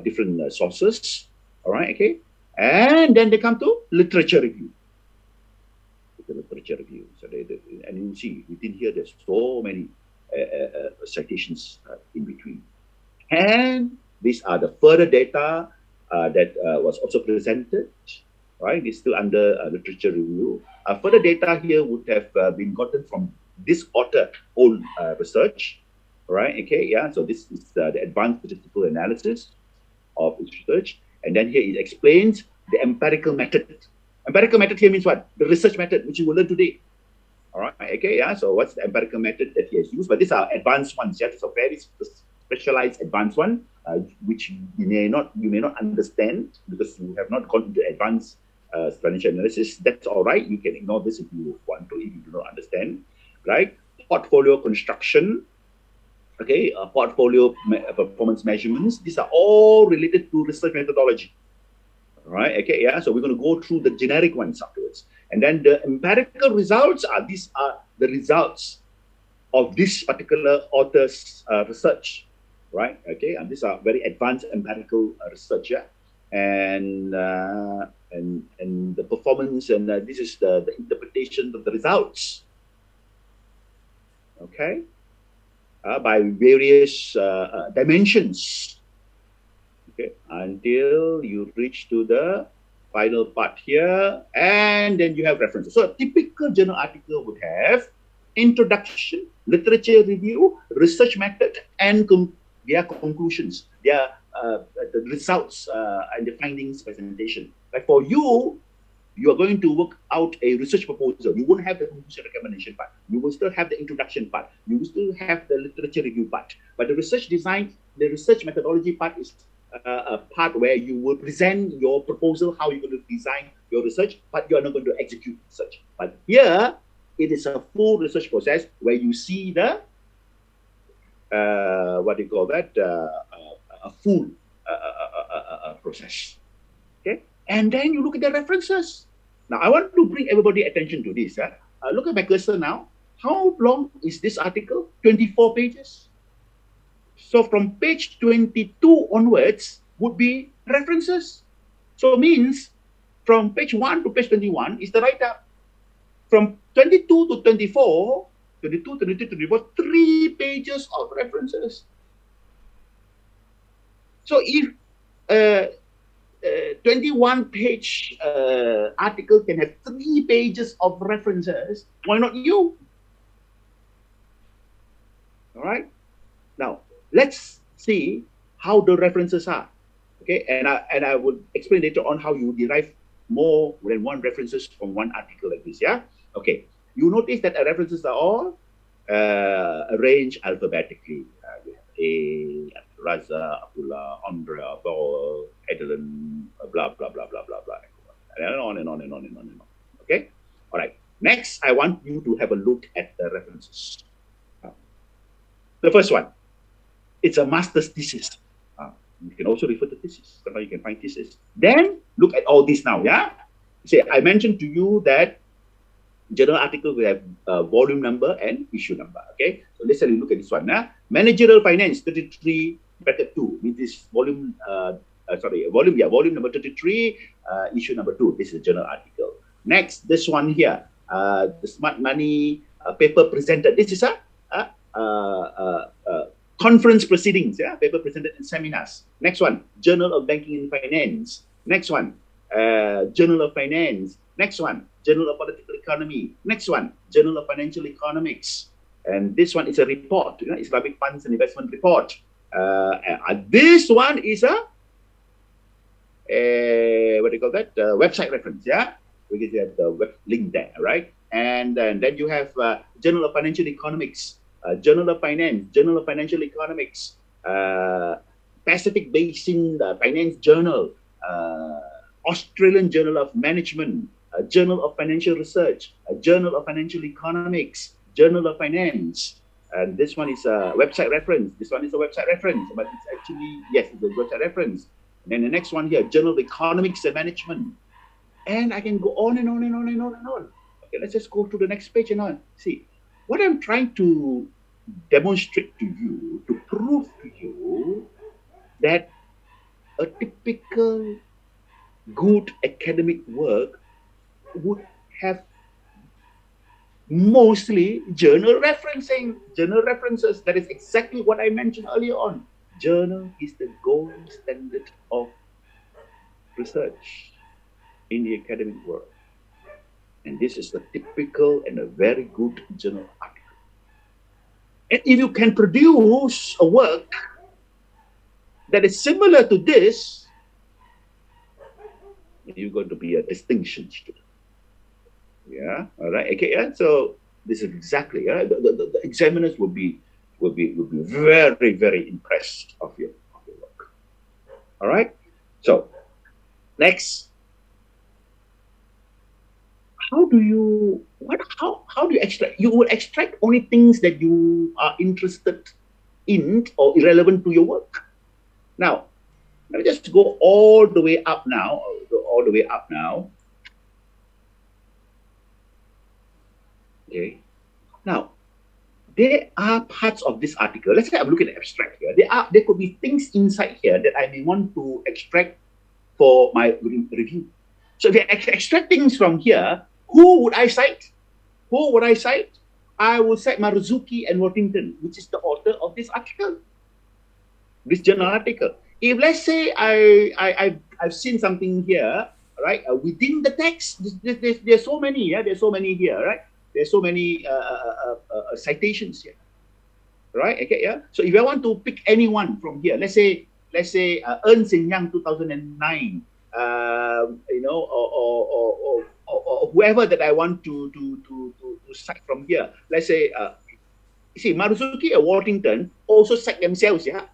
different sources. All right, okay, and then they come to literature review. So and you see within here there's so many citations in between. And these are the further data that was also presented, right? It's still under literature review. Further data here would have been gotten from this author own research, right? Okay, yeah. So this is the advanced statistical analysis of its research, and then here it explains the empirical method Empirical method here means what? The research method, which you will learn today. All right, okay, yeah. So what's the empirical method that he has used? But these are advanced ones. Yeah, it's a very specialized advanced one, which you may not understand because you have not gone into advanced financial analysis. That's all right. You can ignore this if you want to, if you do not understand, right? Portfolio construction, okay, portfolio performance measurements. These are all related to research methodology. All right, okay, yeah. So we're going to go through the generic ones afterwards. And then the empirical results these are the results of this particular author's research, right? Okay, and these are very advanced empirical research, yeah. And the performance, and this is the interpretation of the results, okay, by various dimensions, okay, until you reach to the final part here, and then you have references. So a typical journal article would have introduction, literature review, research method, and their conclusions, their the results and the findings presentation. Like for you, you are going to work out a research proposal. You won't have the conclusion recommendation part. You will still have the introduction part. You will still have the literature review part. But the research design, the research methodology part is a part where you will present your proposal, how you're going to design your research, but you're not going to execute research. But here, it is a full research process where you see the, what do you call that, a full process. Okay, and then you look at the references. Now, I want to bring everybody attention to this. Look at my cursor now. How long is this article? 24 pages. So from page 22 onwards would be references. So it means from page 1 to page 21 is the write-up. From 22 to 24, 22, 23, 24, 3 pages of references. So if 21-page article can have 3 pages of references, why not you? All right. Now, let's see how the references are. Okay, and I would explain later on how you derive more than one references from one article like this. Yeah. Okay. You notice that the references are all arranged alphabetically. We have A, Raza, Abdullah, Andrea, Paul, Adeline, blah blah blah blah blah blah, and on and on and on and on and on. Okay. All right. Next, I want you to have a look at the references. The first one, it's a master's thesis. You can also refer to thesis. So now you can find thesis. Then look at all this now. Yeah. Say I mentioned to you that journal article will have volume number and issue number. Okay. So let's look at this one. Managerial finance 33 bracket 2 means this volume. Volume number 33, issue number 2. This is a journal article. Next, this one here, the smart money paper presented. This is a conference proceedings, yeah, paper presented in seminars. Next one, Journal of Banking and Finance. Next one, Journal of Finance. Next one, Journal of Political Economy. Next one, Journal of Financial Economics. And this one is a report, Islamic Funds and Investment Report. This one is a what do you call that? Website reference, yeah? Because you have the web link there, right? And then you have Journal of Financial Economics. Journal of Finance, Journal of Financial Economics, Pacific Basin Finance Journal, Australian Journal of Management, Journal of Financial Research, Journal of Financial Economics, Journal of Finance. And this one is a website reference. This one is a website reference, but it's actually, yes, it's a website reference. And then the next one here, Journal of Economics and Management. And I can go on and on and on and on and on. Okay, let's just go to the next page and on. See, what I'm trying to demonstrate to you, to prove to you that a typical good academic work would have mostly journal referencing, journal references. That is exactly what I mentioned earlier on. Journal is the gold standard of research in the academic world. And this is a typical and a very good journal article. And if you can produce a work that is similar to this, you're going to be a distinction student. Yeah, all right. Okay, yeah. So this is exactly, yeah. The examiners will be very, very impressed of your work. All right. So next, how do you extract? You will extract only things that you are interested in or irrelevant to your work. Now, let me just go all the way up now. All the way up now. Okay. Now, there are parts of this article. Let's say I'm looking at abstract here. There could be things inside here that I may want to extract for my review. So if I extract things from here, who would I cite? Who would I cite? I would cite Maruzuki and Worthington, which is the author of this article, this journal article. If let's say I've seen something here, right, within the text, there's so many, yeah, there's so many here, right? There's so many citations here, right? Okay, yeah. So if I want to pick anyone from here, let's say Ernst and Young 2009, or whoever that I want to cite from here. Let's say, you see, Maruzuki and Worthington also cite themselves, yeah.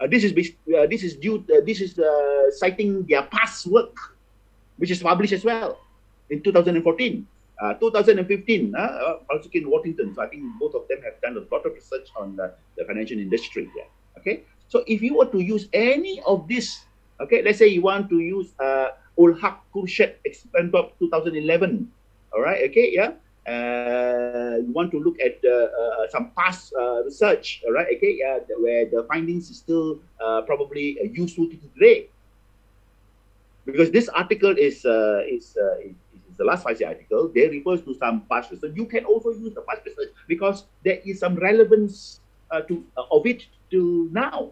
This is citing their past work, which is published as well in 2014. 2015, also in Washington. So I think both of them have done a lot of research on the financial industry here. Okay, so if you were to use any of this, okay, let's say you want to use Ulhak Kurshet Expandop 2011, all right, okay, yeah. You want to look at some past research, all right, okay, where the findings is still probably useful to today, because this article is the last 5 article. They refers to some past research. You can also use the past research because there is some relevance of it to now.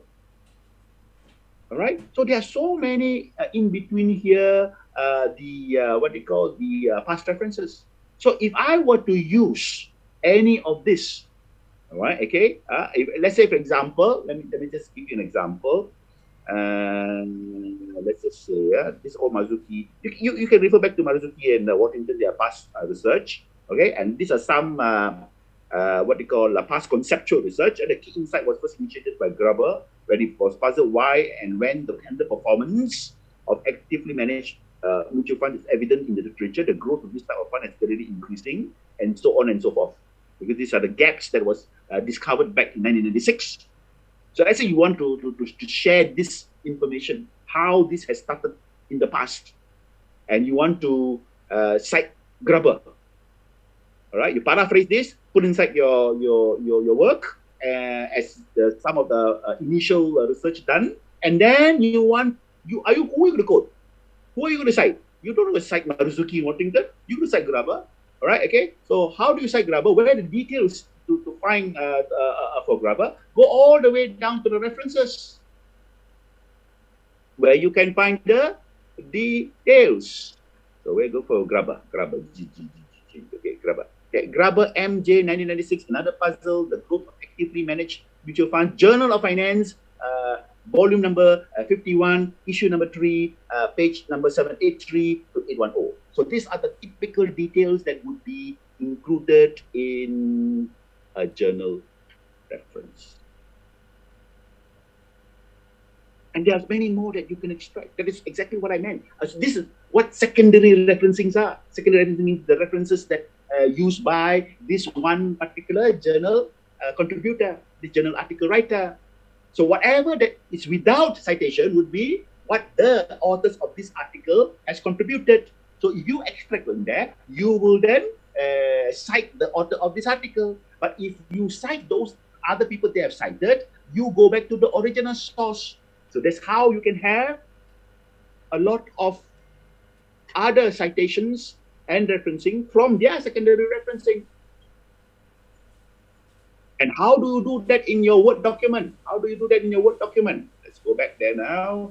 All right. So there are so many in between here. What they call the past references. So if I were to use any of this, all right, okay. Let's say, for example, let me just give you an example. Let's just say, this old Maruzuki. You can refer back to Maruzuki and Worthington, their past research. Okay, and these are some what they call past conceptual research. And the key insight was first initiated by Gruber when it was puzzled why and when the underperformance of actively managed mutual funds is evident in the literature. The growth of this type of fund is steadily increasing, and so on and so forth. Because these are the gaps that was discovered back in 1996. So let's say you want to share this information, how this has started in the past, and you want to cite Gruber. All right, you paraphrase this, put inside your work as some of the initial research done, and then who are you going to quote? Who are you going to cite? You don't want to cite Maruzuki in Washington. You can cite Gruber. All right, okay. So how do you cite Gruber? Where are the details to find for Gruber? Go all the way down to the references, where you can find the details. So we go for Gruber. Okay, Gruber. Okay, Gruber MJ 1996. Another puzzle. The growth of actively managed mutual fund. Journal of Finance. Volume number 51, issue number 3, page number 783 to 810. So these are the typical details that would be included in a journal reference. And there's many more that you can extract. That is exactly what I meant. So this is what secondary referencings are. Secondary referencing means the references that used by this one particular journal contributor, the journal article writer. So whatever that is without citation would be what the authors of this article has contributed. So if you extract from there, you will then cite the author of this article. But if you cite those other people they have cited, you go back to the original source. So that's how you can have a lot of other citations and referencing from their secondary referencing. And how do you do that in your Word document? How do you do that in your Word document? Let's go back there now.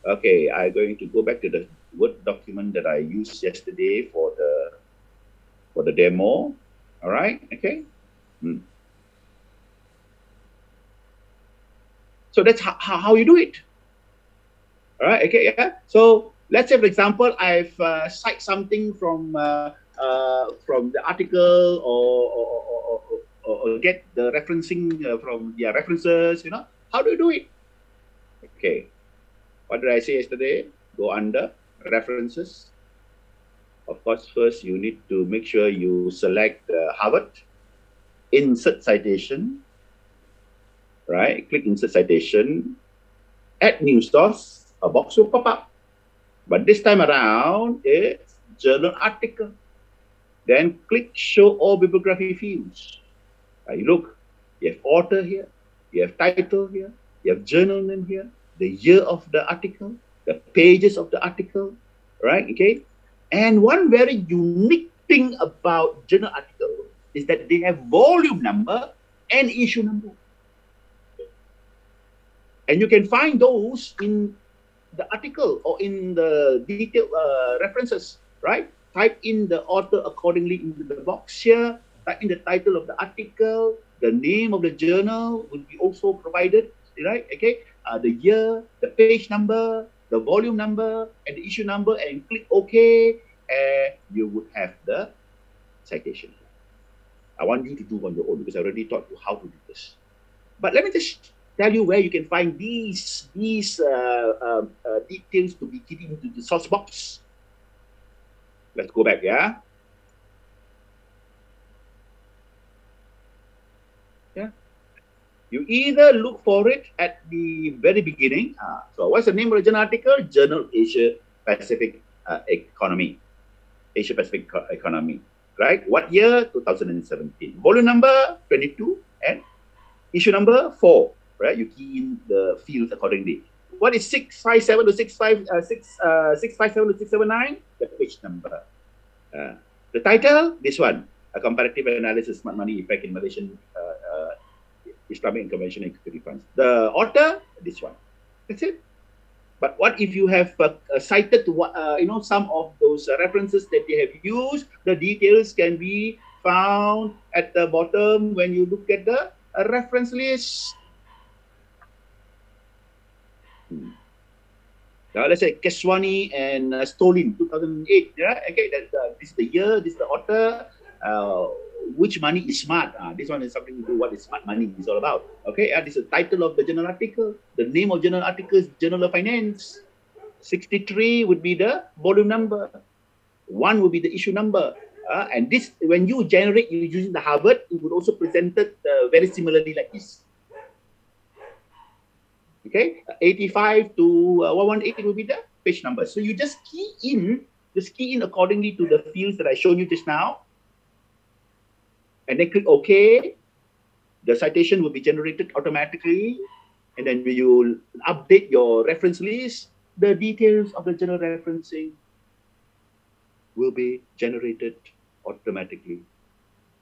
Okay, I'm going to go back to the Word document that I used yesterday for the demo. All right, okay. So that's how you do it. All right, okay, yeah. So let's say, for example, I've cite something from the article or get the referencing from the references. How do you do it? Okay, what did I say yesterday? Go under references. Of course, first you need to make sure you select Harvard, insert citation, right? Click insert citation, add new source, a box will pop up. But this time around, it's journal article. Then click show all bibliography fields. You look, you have author here, you have title here, you have journal name here, the year of the article, the pages of the article, right? Okay. And one very unique thing about journal article is that they have volume number and issue number. And you can find those in the article or in the detailed references, right? Type in the author accordingly into the box here, type in the title of the article, the name of the journal would be also provided, right? Okay, the year, the page number, the volume number, and the issue number, and click OK, and you would have the citation. I want you to do on your own because I already taught you how to do this. But let me just tell you where you can find these details to be given into the source box. Let's go back, yeah? Yeah. You either look for it at the very beginning. So what's the name of the journal article? Journal Asia Pacific Economy. Asia Pacific Economy. Right? What year? 2017. Volume number 22 and issue number 4. Right? You key in the fields accordingly. What is 657 to 657 to 679? The page number. The title, this one, a comparative analysis smart money effect in Malaysian Islamic and conventional equity funds. The author, this one. That's it. But what if you have cited to some of those references that they have used? The details can be found at the bottom when you look at the reference list. Now, let's say Keswani and Stolin, 2008. Yeah? Okay, this is the year, this is the author. Which money is smart? This one is something to do what is smart money is all about. Okay, this is the title of the journal article. The name of journal article is Journal of Finance. 63 would be the volume number. 1 would be the issue number. And this, when you generate using the Harvard, it would also presented very similarly like this. Okay, 85 to 118 will be the page number. So you just key in accordingly to the fields that I showed you just now. And then click OK. The citation will be generated automatically. And then when you update your reference list, the details of the journal referencing will be generated automatically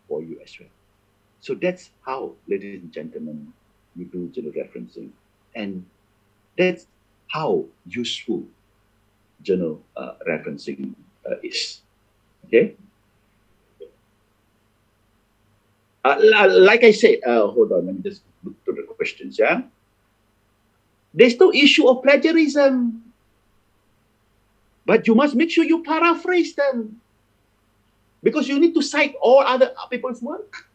for you as well. So that's how, ladies and gentlemen, you do journal referencing. And that's how useful journal referencing is. Okay? Like I said, hold on, let me just look to the questions, yeah? There's no issue of plagiarism. But you must make sure you paraphrase them. Because you need to cite all other people's work.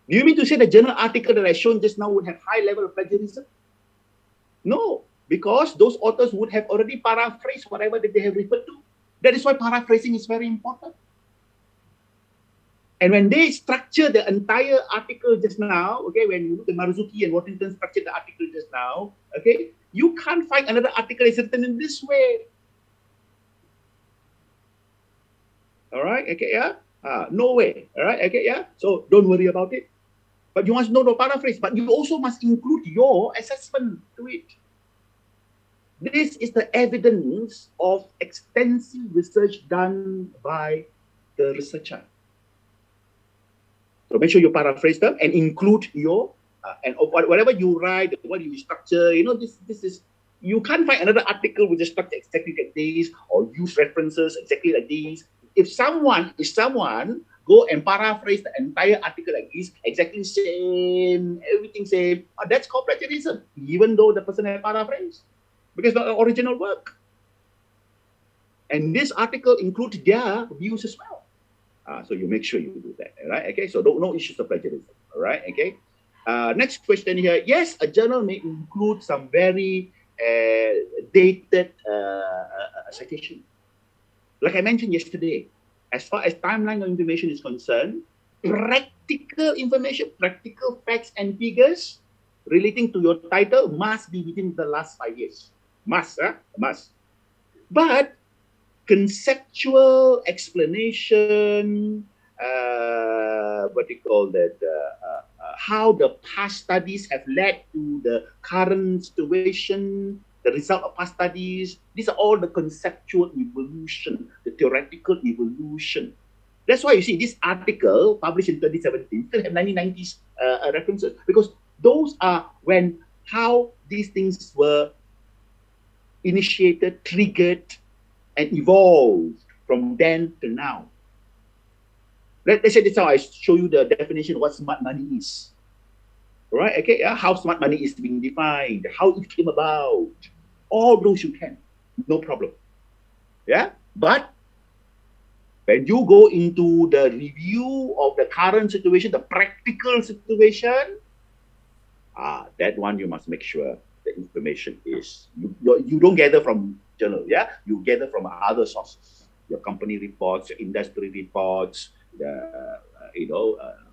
Do you mean to say the journal article that I shown just now would have high level of plagiarism? No, because those authors would have already paraphrased whatever that they have referred to. That is why paraphrasing is very important. And when they structure the entire article just now, okay, when you look at Marzuki and Waddington structured the article just now, okay, you can't find another article that's written in this way. All right, okay, yeah? No way, all right, okay, yeah? So don't worry about it. But you must know the paraphrase, but you also must include your assessment to it. This is the evidence of extensive research done by the researcher. So make sure you paraphrase them and include your, and whatever you write, what you structure, this is, you can't find another article with a structure exactly like this or use references exactly like these. If someone go and paraphrase the entire article like this, exactly same, everything same, that's called plagiarism, even though the person has paraphrased, because it's not an original work. And this article includes their views as well. So you make sure you do that, all right? Okay, so no issues of plagiarism, all right? Okay. Next question here. Yes, a journal may include some very dated citation. Like I mentioned yesterday, as far as timeline of information is concerned, practical information, practical facts and figures relating to your title must be within the last 5 years. Must, huh? Must. But conceptual explanation, what do you call that, how the past studies have led to the current situation, the result of past studies. These are all the conceptual evolution, the theoretical evolution. That's why you see this article published in 2017 still have 1990s references, because those are when how these things were initiated, triggered, and evolved from then to now. Let's say this how I show you the definition of what smart money is. Right? Okay, yeah, how smart money is being defined, how it came about. All those you can, no problem. Yeah, but when you go into the review of the current situation, the practical situation, that one you must make sure the information is you don't gather from journal, yeah, you gather from other sources, your company reports, your industry reports, the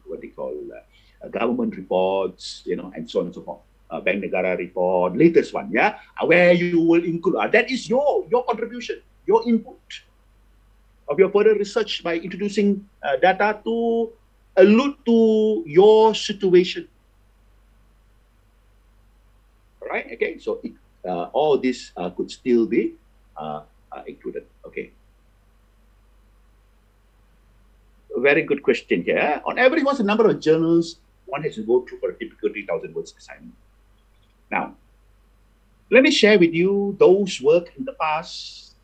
what they call government reports, and so on and so forth. Bank Negara report, latest one, yeah, where you will include that is your contribution, your input of your further research by introducing data to allude to your situation. All right. Okay. So all this could still be included. Okay. Very good question here. On average, what's the number of journals one has to go through for a typical 3,000 words assignment? Now, let me share with you those work in the past.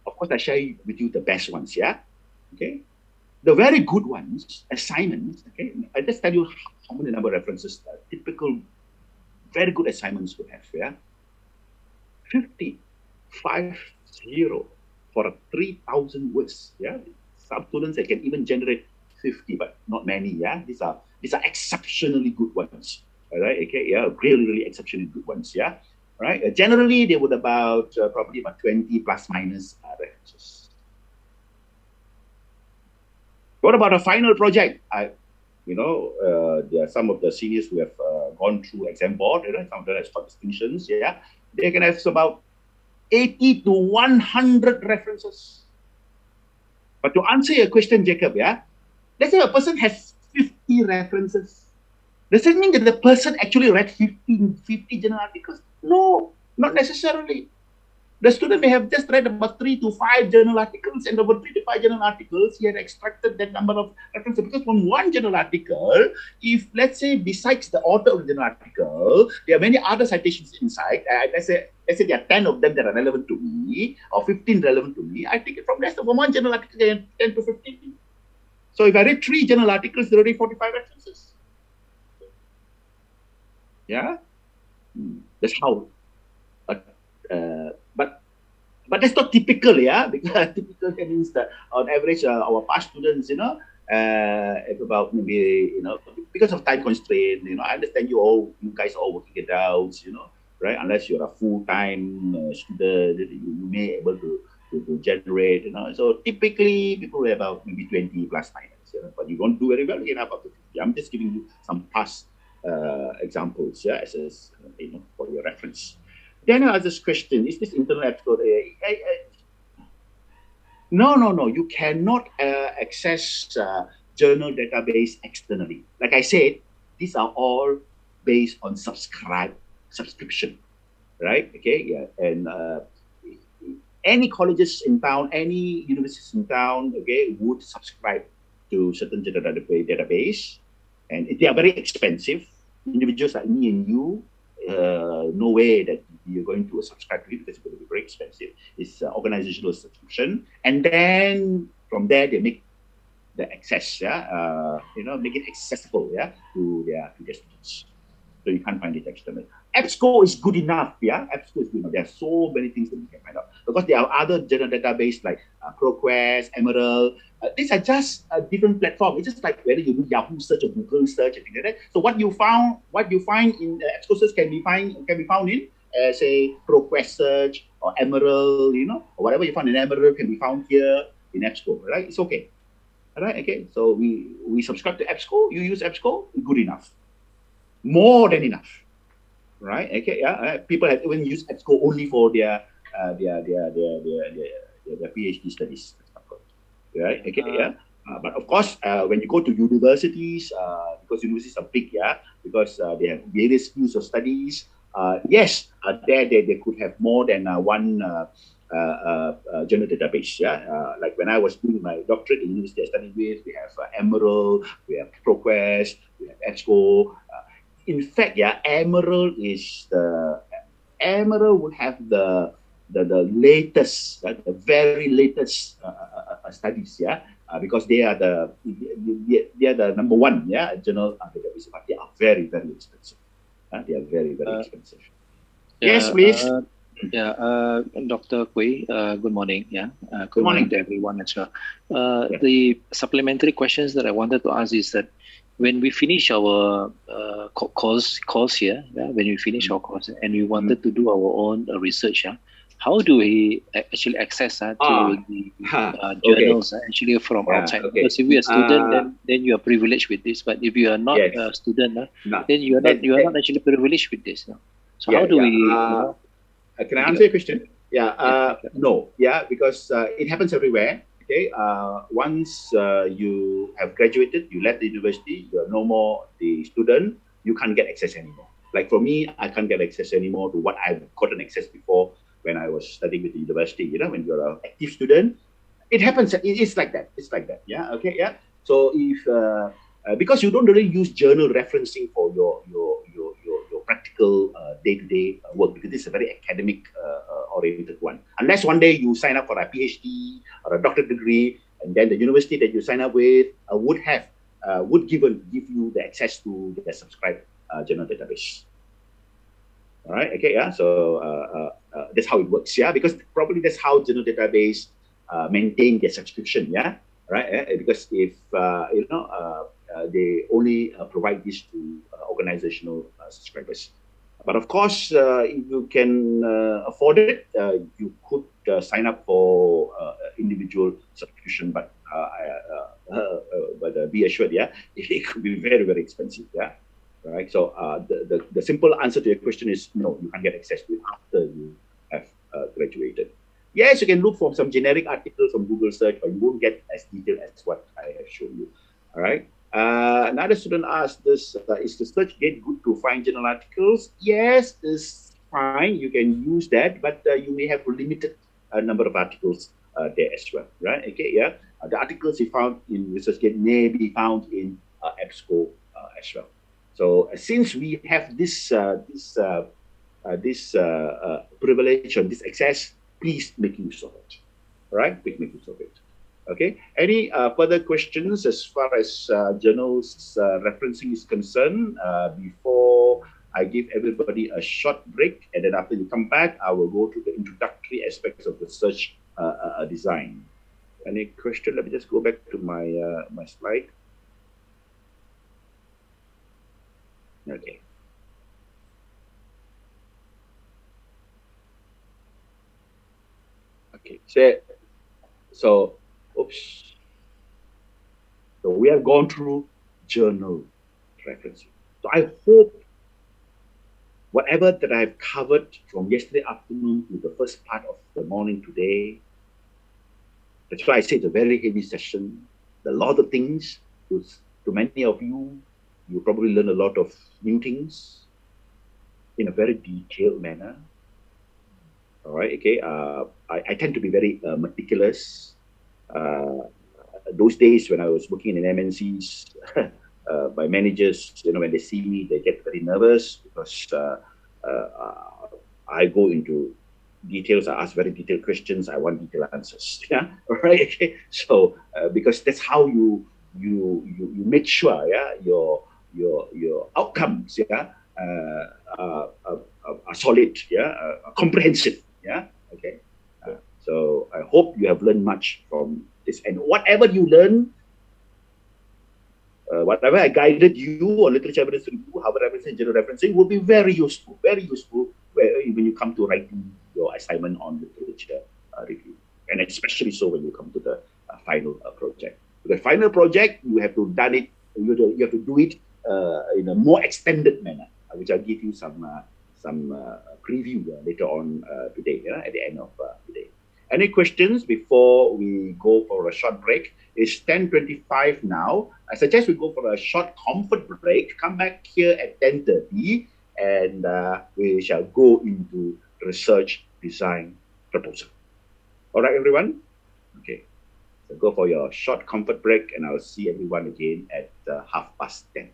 Of course, I share with you the best ones. Yeah. Okay. The very good ones, assignments. Okay. I just tell you how many number of references typical very good assignments would have. Yeah. 50 for a 3,000 words. Yeah, some students they can even generate 50, but not many. Yeah, these are exceptionally good ones. All right, okay, yeah, really exceptionally good ones. Yeah, right. Generally, they would probably about 20 plus minus references. What about a final project? There are some of the seniors who have gone through exam board. Some of them have got distinctions. Yeah, they can have about 80 to 100 references. But to answer your question, Jacob, yeah, let's say a person has 50 references. Does it mean that the person actually read 50 journal articles? No, not necessarily. The student may have just read about 3 to 5 journal articles, and over 3 to 5 journal articles, he had extracted that number of references. Because from one journal article, if let's say besides the author of the journal article, there are many other citations inside. Let's say there are 10 of them that are relevant to me, or 15 relevant to me. I take it from from one journal article, 10 to 15. So if I read 3 journal articles, there are already 45 references. Yeah, that's how. But that's not typical, yeah, because typical means that on average, our past students, if about maybe, because of time constraint, I understand you guys are all working it out, right? Unless you're a full-time student, you may able to generate, So typically, people are about maybe 20 plus minus, but you don't do very well, up to 50. I'm just giving you some past examples, yeah, as for your reference. Then I ask this question: is this internet code? No. You cannot access journal database externally. Like I said, these are all based on subscription, right? Okay, yeah, and any colleges in town, any universities in town, okay, would subscribe to certain database, and they are very expensive. Individuals like me and you, no way that you're going to subscribe to it because it's going to be very expensive. It's organizational subscription, and then from there they make the access, make it accessible, to their students. So you can't find it external. EBSCO is good enough. Yeah, EBSCO is good enough. There are so many things that we can find out because there are other general database like ProQuest, Emerald. These are just a different platform. It's just like whether you do Yahoo search or Google search and things like that. So what you find in EBSCO search can be found in say ProQuest search or Emerald, or whatever you find in Emerald can be found here in EBSCO. Right? It's okay. All right. Okay. So we subscribe to EBSCO. You use EBSCO. Good enough. More than enough. Right? Okay, yeah. People have even used EBSCO only for their PhD studies. Right? Okay, yeah. But of course, when you go to universities, because universities are big, yeah, because they have various fields of studies. Yes, there they could have more than one journal database. Yeah, like when I was doing my doctorate in university I studied with, we have Emerald, we have ProQuest, we have EBSCO. In fact, yeah, Emerald would have the latest, the very latest studies, yeah, because they are the number one, yeah, journal database, but they are very very expensive. They are very very expensive. Yes, please. Dr. Kui, good morning. Good morning to everyone as well. The supplementary questions that I wanted to ask is that when we finish our course here, when we finish our course and we wanted to do our own research, how do we actually access to the journals actually from outside? Because if you're a student, then you are privileged with this. But if you are not a student, then you are not actually privileged with this. So how do we? Can I answer your question? No. Because it happens everywhere. Okay. Once you have graduated, you left the university, you are no more the student, you can't get access anymore. Like for me, I can't get access anymore to what I've gotten access before when I was studying with the university. When you're an active student, it happens. It's like that. It's like that. Yeah. Okay. Yeah. So if because you don't really use journal referencing for your practical day-to-day work, because this is a very academic oriented one. Unless one day you sign up for a PhD or a doctorate degree, and then the university that you sign up with would give you the access to the subscribed journal database. All right. Okay. Yeah. So that's how it works. Yeah. Because probably that's how journal database maintain their subscription. Yeah. Right. Because if they only provide this to organizational subscribers. But of course, if you can afford it, you could sign up for individual subscription. But be assured, it could be very very expensive. Yeah. Right. So the simple answer to your question is no, you can't get access to it after you have graduated. Yes, you can look for some generic articles from Google search, but you won't get as detailed as what I have shown you. All right. Another student asked this, is the search gate good to find journal articles? Yes, it's fine. You can use that, but you may have a limited number of articles there as well, right? Okay, yeah. The articles you found in ResearchGate may be found in EBSCO as well. So since we have this privilege or this access, please make use of it. All right, please make use of it. Okay. Any further questions as far as journals referencing is concerned? Before I give everybody a short break, and then after you come back, I will go to the introductory aspects of the search design. Any question? Let me just go back to my my slide. Okay. Okay. So, oops. So we have gone through journal referencing. So I hope whatever that I've covered from yesterday afternoon to the first part of the morning today, that's why I say it's a very heavy session. A lot of things. To many of you, you probably learn a lot of new things in a very detailed manner. All right, okay. I tend to be very meticulous. Those days when I was working in MNCs, my managers, when they see me, they get very nervous because I go into details. I ask very detailed questions. I want detailed answers. Yeah, all right. Okay. So because that's how you make sure, your outcomes, solid, comprehensive, okay. So I hope you have learned much from this, and whatever you learn, whatever I guided you or literature evidence review, Harvard referencing, general referencing will be very useful when you come to writing your assignment on literature review, and especially so when you come to the final project. The final project, you have to done it. You have to do it in a more extended manner, which I'll give you some preview later on today, at the end of today. Any questions before we go for a short break? It's 10:25 now. I suggest we go for a short comfort break. Come back here at 10:30, and we shall go into research design proposal. All right, everyone? Okay. So go for your short comfort break, and I'll see everyone again at 10:30.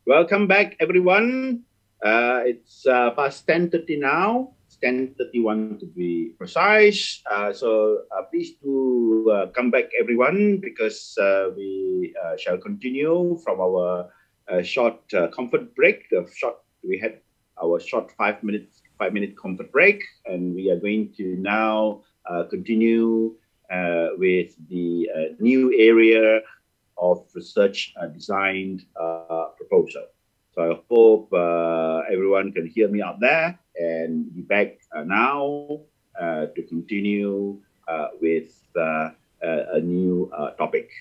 Welcome back, everyone. It's past 10:30 now. It's 10:31 to be precise. So please do come back, everyone, because we shall continue from our short comfort break. We had our short 5 minute comfort break, and we are going to now continue with the new area of research designed proposal. So I hope everyone can hear me out there and be back now to continue with a new topic.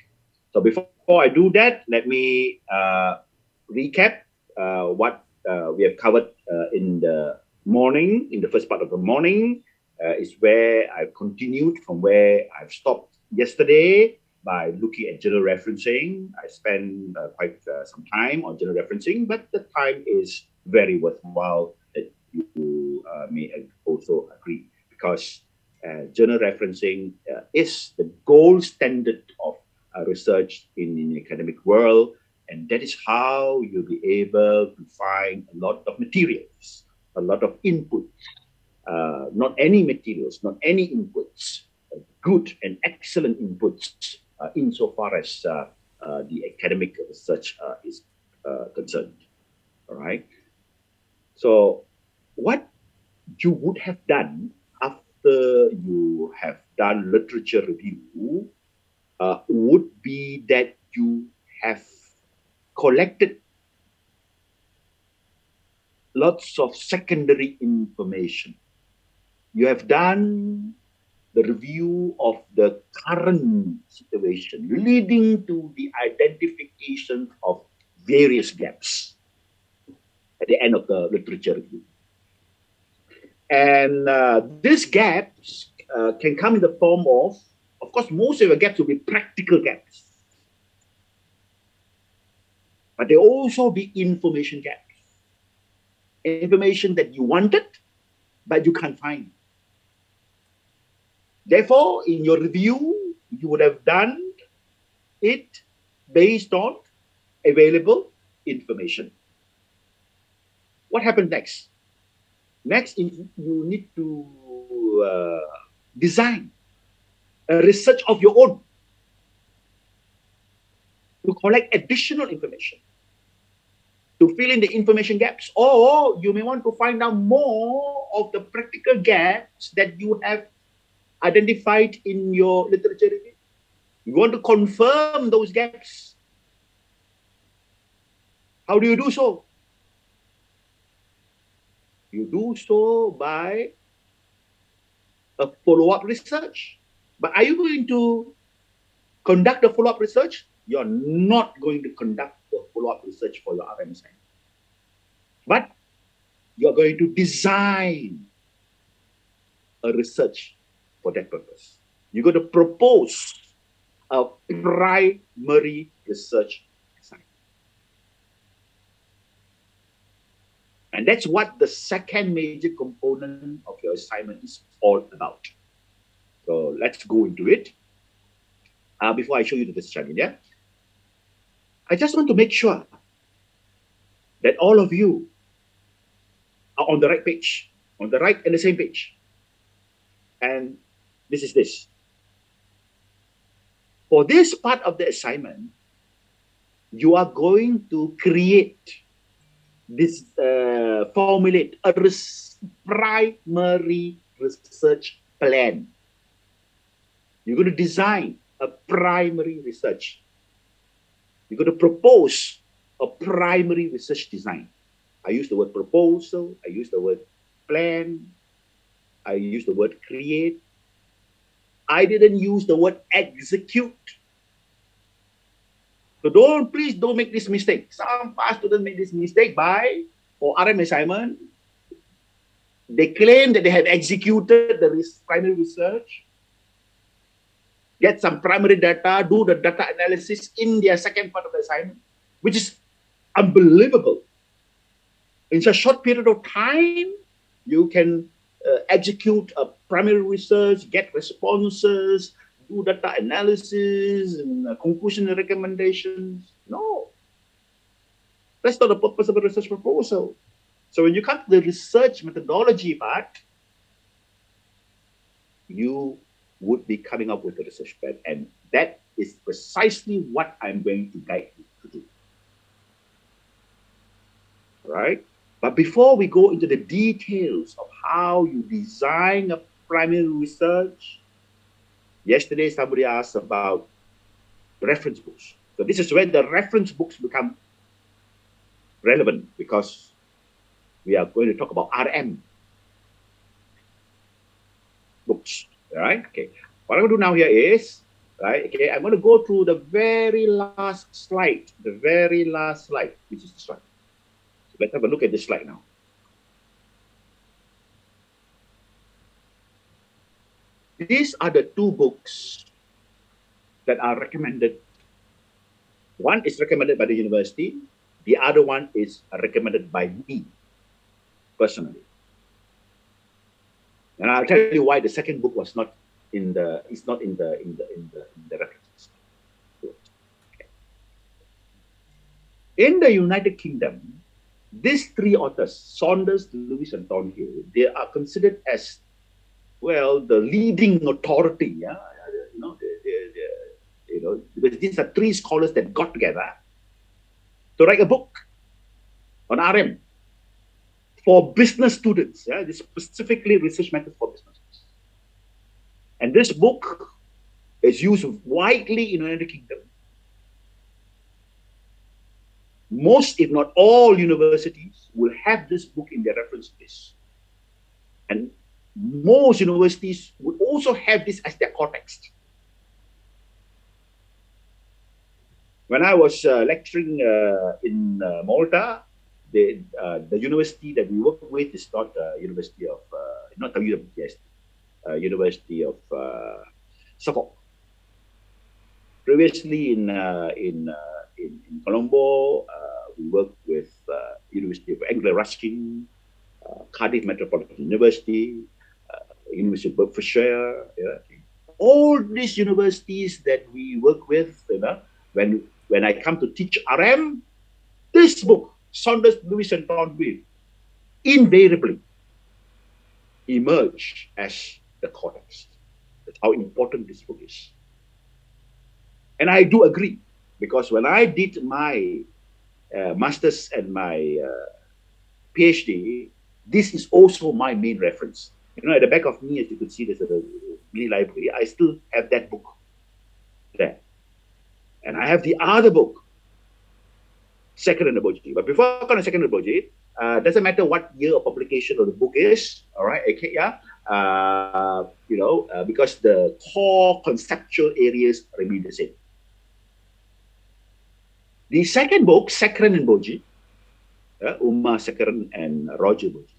So before I do that, let me recap what we have covered in the morning, in the first part of the morning, is where I've continued from where I've stopped yesterday by looking at general referencing. I spent quite some time on general referencing, but the time is very worthwhile that you may also agree, because general referencing is the gold standard of research in the academic world, and that is how you'll be able to find a lot of materials, a lot of input, not any materials, not any inputs, good and excellent inputs insofar as the academic research is concerned. All right. So, what you would have done after you have done literature review would be that you have collected lots of secondary information. You have done the review of the current situation, leading to the identification of various gaps at the end of the literature review. And these gaps can come in the form of course, most of the gaps will be practical gaps, but they also be information gaps. Information that you wanted, but you can't find. Therefore, in your review, you would have done it based on available information. What happened next? Next, you need to design a research of your own to collect additional information, to fill in the information gaps, or you may want to find out more of the practical gaps that you have identified in your literature review. You want to confirm those gaps. How do you do so? You do so by a follow-up research. But are you going to conduct the follow-up research? You're not going to conduct the follow-up research for your RM assignment. But you're going to design a research for that purpose. You're going to propose a primary research assignment. And that's what the second major component of your assignment is all about. So let's go into it. Before I show you the study, yeah? I just want to make sure that all of you are on the right page, on the right and the same page. And this is this. For this part of the assignment, you are going to formulate a primary research plan. You're going to design a primary research. You're going to propose a primary research design. I use the word proposal, I use the word plan, I use the word create. I didn't use the word execute. So please don't make this mistake. Some past students make this mistake for RM assignment. They claim that they have executed the primary research, get some primary data, do the data analysis in their second part of the assignment, which is unbelievable. In such a short period of time, you can execute a primary research, get responses, do data analysis, and conclusion and recommendations. No. That's not the purpose of a research proposal. So when you come to the research methodology part, you would be coming up with a research plan. And that is precisely what I'm going to guide you to do. Right? But before we go into the details of how you design a primary research, yesterday somebody asked about reference books. So this is where the reference books become relevant, because we are going to talk about RM books. Right? Okay. What I'm going to do now here is, right? Okay, I'm going to go through the very last slide, which is this slide. So let's have a look at this slide now. These are the two books that are recommended. One is recommended by the university. The other one is recommended by me personally. And I'll tell you why the second book was not in the references. Okay. In the United Kingdom, these three authors, Saunders, Lewis, and Thornhill, they are considered as, well, the leading authority. Yeah, because these are three scholars that got together to write a book on RM for business students. Yeah, this specifically research methods for business. And this book is used widely in the United Kingdom. Most, if not all, universities will have this book in their reference list. And most universities would also have this as their core text. When I was lecturing in Malta, the university that we work with is not University of, not WWS, University of Suffolk. Previously in Colombo, we worked with University of Anglia Ruskin, Cardiff Metropolitan University, University of Bedfordshire. Yeah. All these universities that we work with, when I come to teach RM, this book, Saunders, Lewis, and Thornhill, invariably emerge as the core text. That's how important this book is. And I do agree, because when I did my master's and my PhD, this is also my main reference. At the back of me, as you could see, there's a mini library. I still have that book there. And I have the other book, Second and Eboji. But before I come to Second and Eboji, doesn't matter what year of publication of the book is, all right, okay, yeah, because the core conceptual areas remain the same. The second book, Sekaran and Boji, Umar Sekaran and Roger Boji.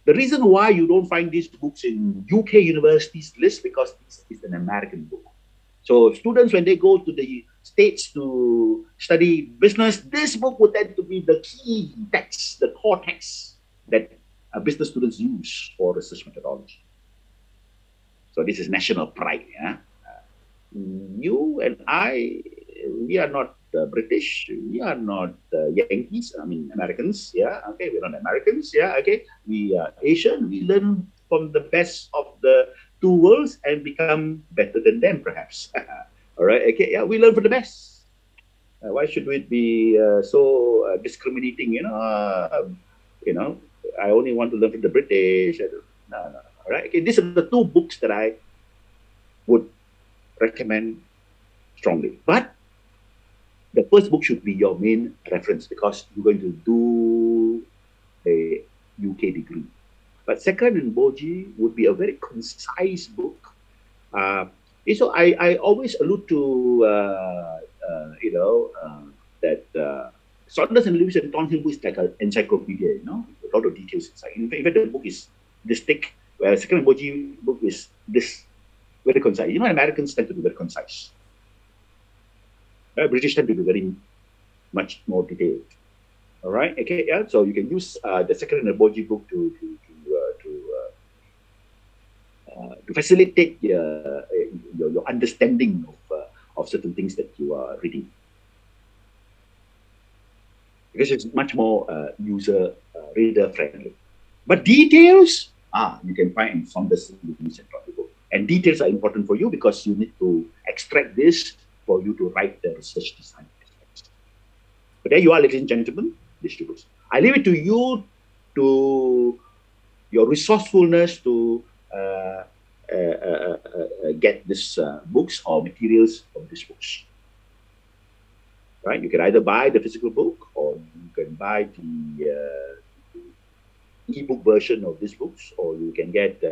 The reason why you don't find these books in UK universities list, because this is an American book. So students, when they go to the States to study business, this book would tend to be the key text, the core text that business students use for research methodology. So this is national pride. Yeah? You and I, we are not British, we are not Yankees, I mean Americans, yeah, okay, we're not Americans, yeah, okay, we are Asian, we learn from the best of the two worlds and become better than them, perhaps. All right, okay, yeah, we learn from the best. Why should we be so discriminating, I only want to learn from the British. No, all right, okay, these are the two books that I would recommend strongly. But the first book should be your main reference, because you're going to do a UK degree. But Second and Boji would be a very concise book. So I always allude to, that Saunders and Lewis and Thornhill is like an encyclopedia, a lot of details inside. In fact, the book is this thick, where Second and Boji book is this very concise. Americans tend to be very concise. British tend to be very much more detailed. All right, okay, yeah. So you can use the Second and Boji book to facilitate your understanding of certain things that you are reading. because it's much more reader friendly. But details, you can find in Saunders Lewis and book. And details are important for you because you need to extract this for you to write the research design aspects. But there you are, ladies and gentlemen, these two books. I leave it to you, to your resourcefulness to get these books or materials from these books. Right? You can either buy the physical book or you can buy the ebook version of these books, or you can get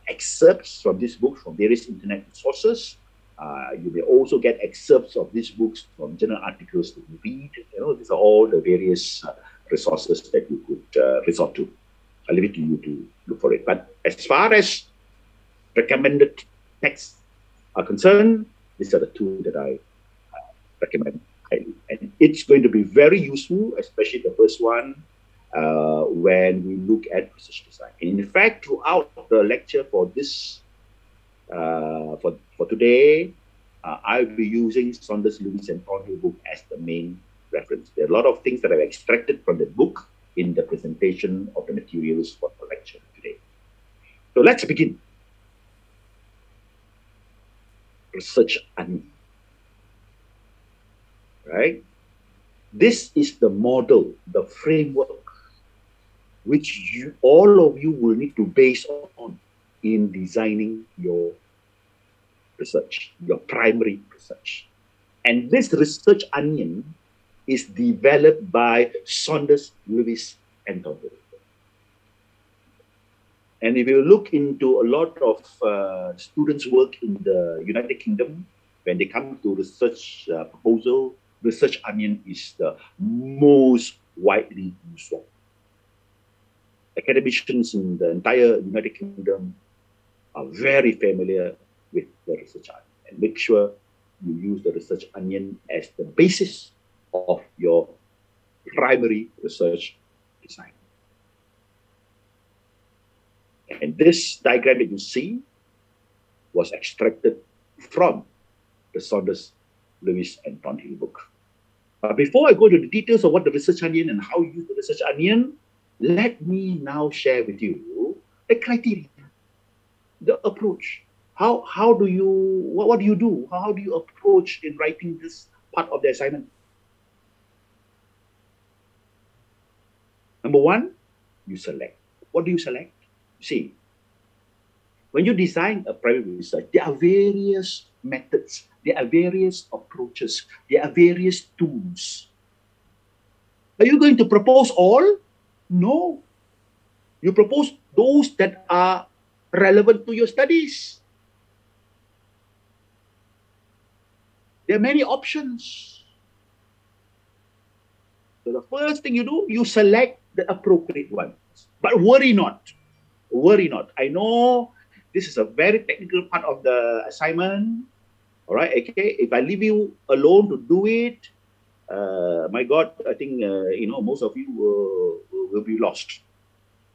excerpts from these books from various internet sources. You may also get excerpts of these books from journal articles to read. You know, these are all the various resources that you could resort to. I'll leave it to you to look for it. But as far as recommended texts are concerned, these are the two that I recommend highly. And it's going to be very useful, especially the first one, when we look at research design. And in fact, throughout the lecture for this, for today, I'll be using Saunders Lewis and Thornhill book as the main reference. There are a lot of things that I've extracted from the book in the presentation of the materials for the lecture today. So let's begin. Research onion. Right? This is the model, the framework, which all of you will need to base on in designing your research, your primary research. And this research onion is developed by Saunders, Lewis, and Thornhill. And if you look into a lot of students' work in the United Kingdom, when they come to research proposal, research onion is the most widely used one. Academicians in the entire United Kingdom are very familiar with the research onion, and make sure you use the research onion as the basis of your primary research design. And this diagram that you see was extracted from the Saunders, Lewis, and Thornhill book. But before I go to the details of what the research onion and how you use the research onion, let me now share with you the criteria, the approach. How do you, what do you do? How do you approach in writing this part of the assignment? Number one, you select. What do you select? See, when you design a primary research, there are various methods, there are various approaches, there are various tools. Are you going to propose all? No. You propose those that are relevant to your studies. There are many options. So the first thing you do, you select the appropriate ones. But worry not. Worry not. I know this is a very technical part of the assignment. All right, okay. If I leave you alone to do it, my God, I think most of you will be lost.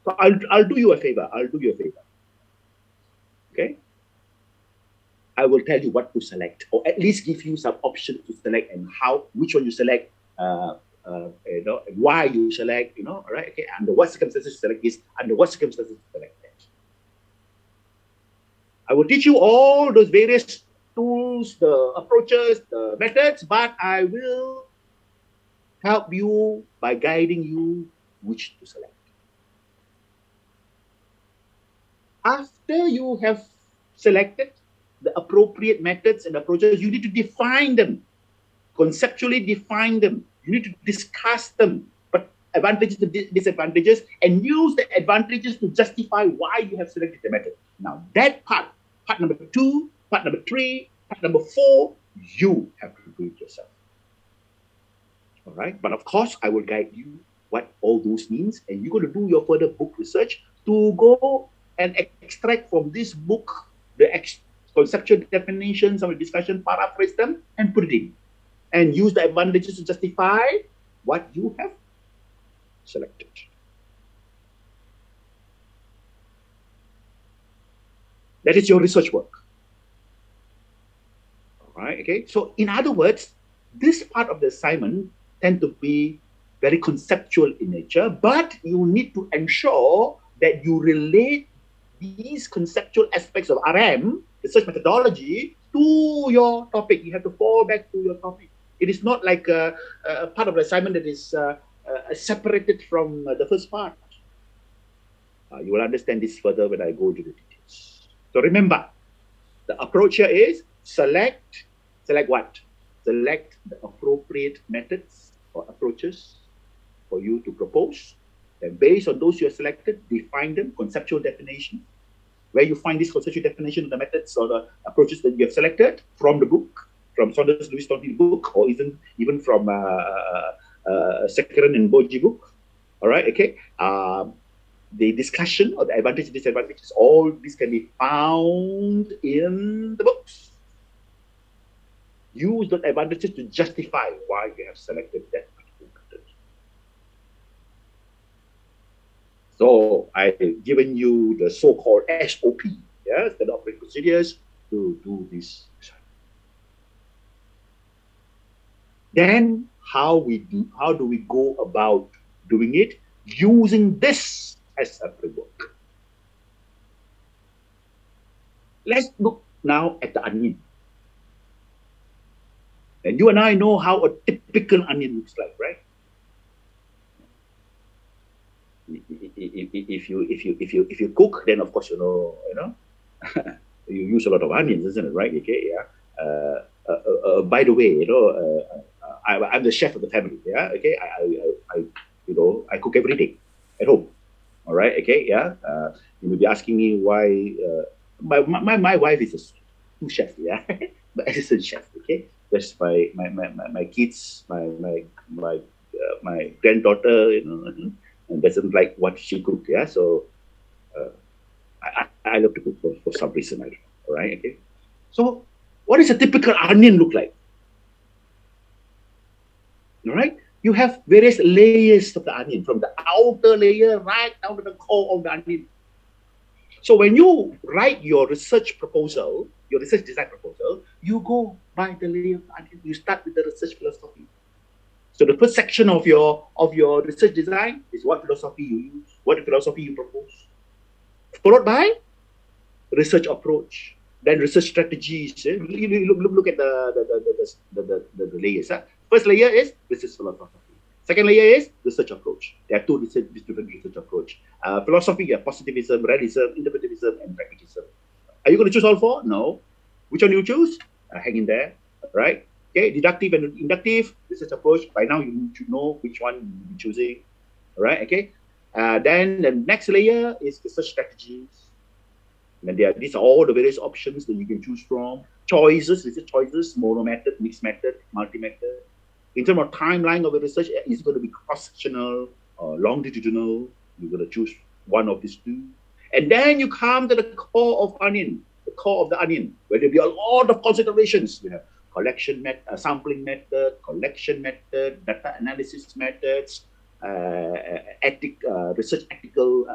So I'll do you a favor. I'll do you a favor. Okay. I will tell you what to select, or at least give you some options to select and which one you select. Why you select, all right, okay, under what circumstances you select this, under what circumstances you select that. I will teach you all those various tools, the approaches, the methods, but I will help you by guiding you which to select. After you have selected the appropriate methods and approaches, you need to define them, conceptually define them. You need to discuss them, but advantages and disadvantages, and use the advantages to justify why you have selected the method. Now, that part number 2, part number 3, part number 4, you have to do it yourself. All right? But of course, I will guide you what all those means, and you're going to do your further book research to go and extract from this book the conceptual definitions of the discussion, paraphrase them, and put it in. And use the advantages to justify what you have selected. That is your research work. All right, okay? So in other words, this part of the assignment tend to be very conceptual in nature, but you need to ensure that you relate these conceptual aspects of RM, research methodology, to your topic. You have to fall back to your topic. It is not like a part of the assignment that is separated from the first part. You will understand this further when I go into the details. So remember, the approach here is select what? Select the appropriate methods or approaches for you to propose. And based on those you have selected, define them, conceptual definition. Where you find this conceptual definition of the methods or the approaches that you have selected from the book, from Saunders Lewis Thornton's book, or even from Sekaran and Boji book. All right, okay. The discussion of the advantages and disadvantages, all this can be found in the books. Use the advantages to justify why you have selected that particular method. So I've given you the so-called SOP, standard operating procedures, to do this. Then how do we go about doing it using this as a framework? Let's look now at the onion. And you and I know how a typical onion looks like, right? If you cook, then of course you know you use a lot of onions, isn't it? Right? Okay, yeah. By the way, I'm the chef of the family. Yeah. Okay. I cook every day at home. All right. Okay. Yeah. You may be asking me why. My wife is a sous chef. Yeah, but assistant chef. Okay. That's my kids, my granddaughter. And doesn't like what she cooked. Yeah. So I love to cook for some reason. I don't know. All right. Okay. So what does a typical onion look like? All right. You have various layers of the onion, from the outer layer right down to the core of the onion. So when you write your research proposal, your research design proposal, you go by the layer of the onion. You start with the research philosophy. So the first section of your research design is what philosophy you use, what philosophy you propose, followed by research approach, then research strategies. You look at the layers. First layer is research philosophy. Second layer is research approach. There are two different research approach. Philosophy, positivism, realism, interpretivism, and pragmatism. Are you going to choose all four? No. Which one you choose? Hang in there, right? Okay, deductive and inductive research approach. By now you should know which one you'll be choosing. All right, okay. Then the next layer is research strategies. And these are all the various options that you can choose from. Choices, research choices, mono method, mixed method, multi-method. In terms of timeline of the research, is it going to be cross-sectional or longitudinal? You're going to choose one of these two. And then you come to the core of onion, the core of the onion, where there'll be a lot of considerations. We have collection method, sampling method, collection method, data analysis methods, research ethical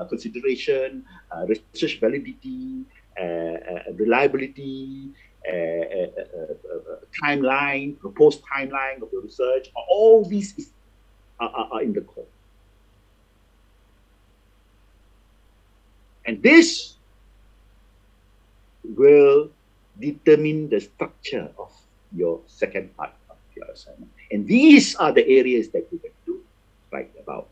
consideration, research validity, reliability, timeline, proposed timeline of the research. All these are in the core. And this will determine the structure of your second part of your assignment. And these are the areas that you can do right about.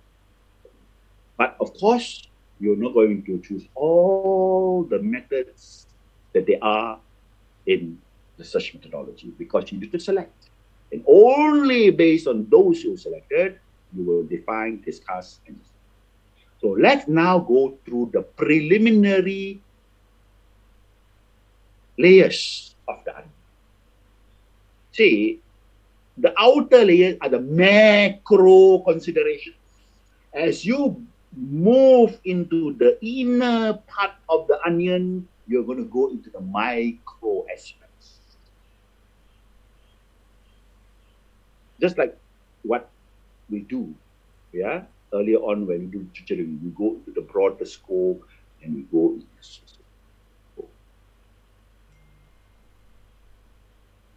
But of course, you're not going to choose all the methods that there are in research methodology, because you need to select. And only based on those you selected, you will define, discuss, and decide. So let's now go through the preliminary layers of the onion. See, the outer layers are the macro considerations. As you move into the inner part of the onion, you're going to go into the micro aspects. Just like what we do, yeah, earlier on when we do tutoring, we go into the broader scope and we go into the scope.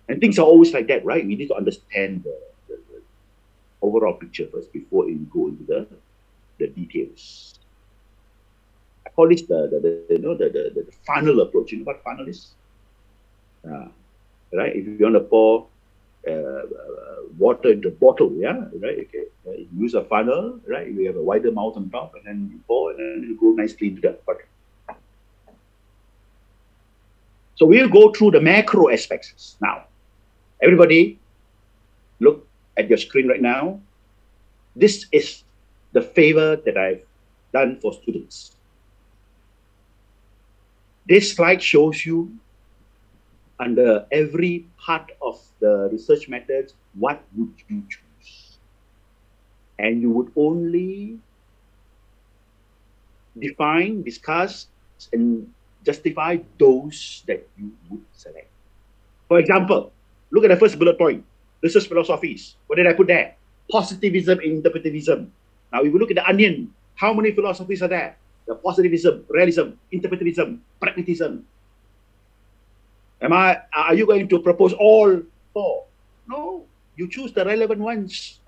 And things are always like that, right? We need to understand overall picture first before we go into the details. I call this the funnel approach. You know what funnel is? Right? If you want to pour water into a bottle, yeah, right? Okay. You use a funnel, right? You have a wider mouth on top, and then you pour, and then you go nicely into that bottle. So we'll go through the macro aspects now. Everybody, look at your screen right now. This is the favor that I've done for students. This slide shows you under every part of the research methods, what would you choose? And you would only define, discuss, and justify those that you would select. For example, look at the first bullet point, research philosophies. What did I put there? Positivism, interpretivism. Now, if we look at the onion, how many philosophies are there? The positivism, realism, interpretivism, pragmatism. Are you going to propose all four? No, you choose the relevant ones.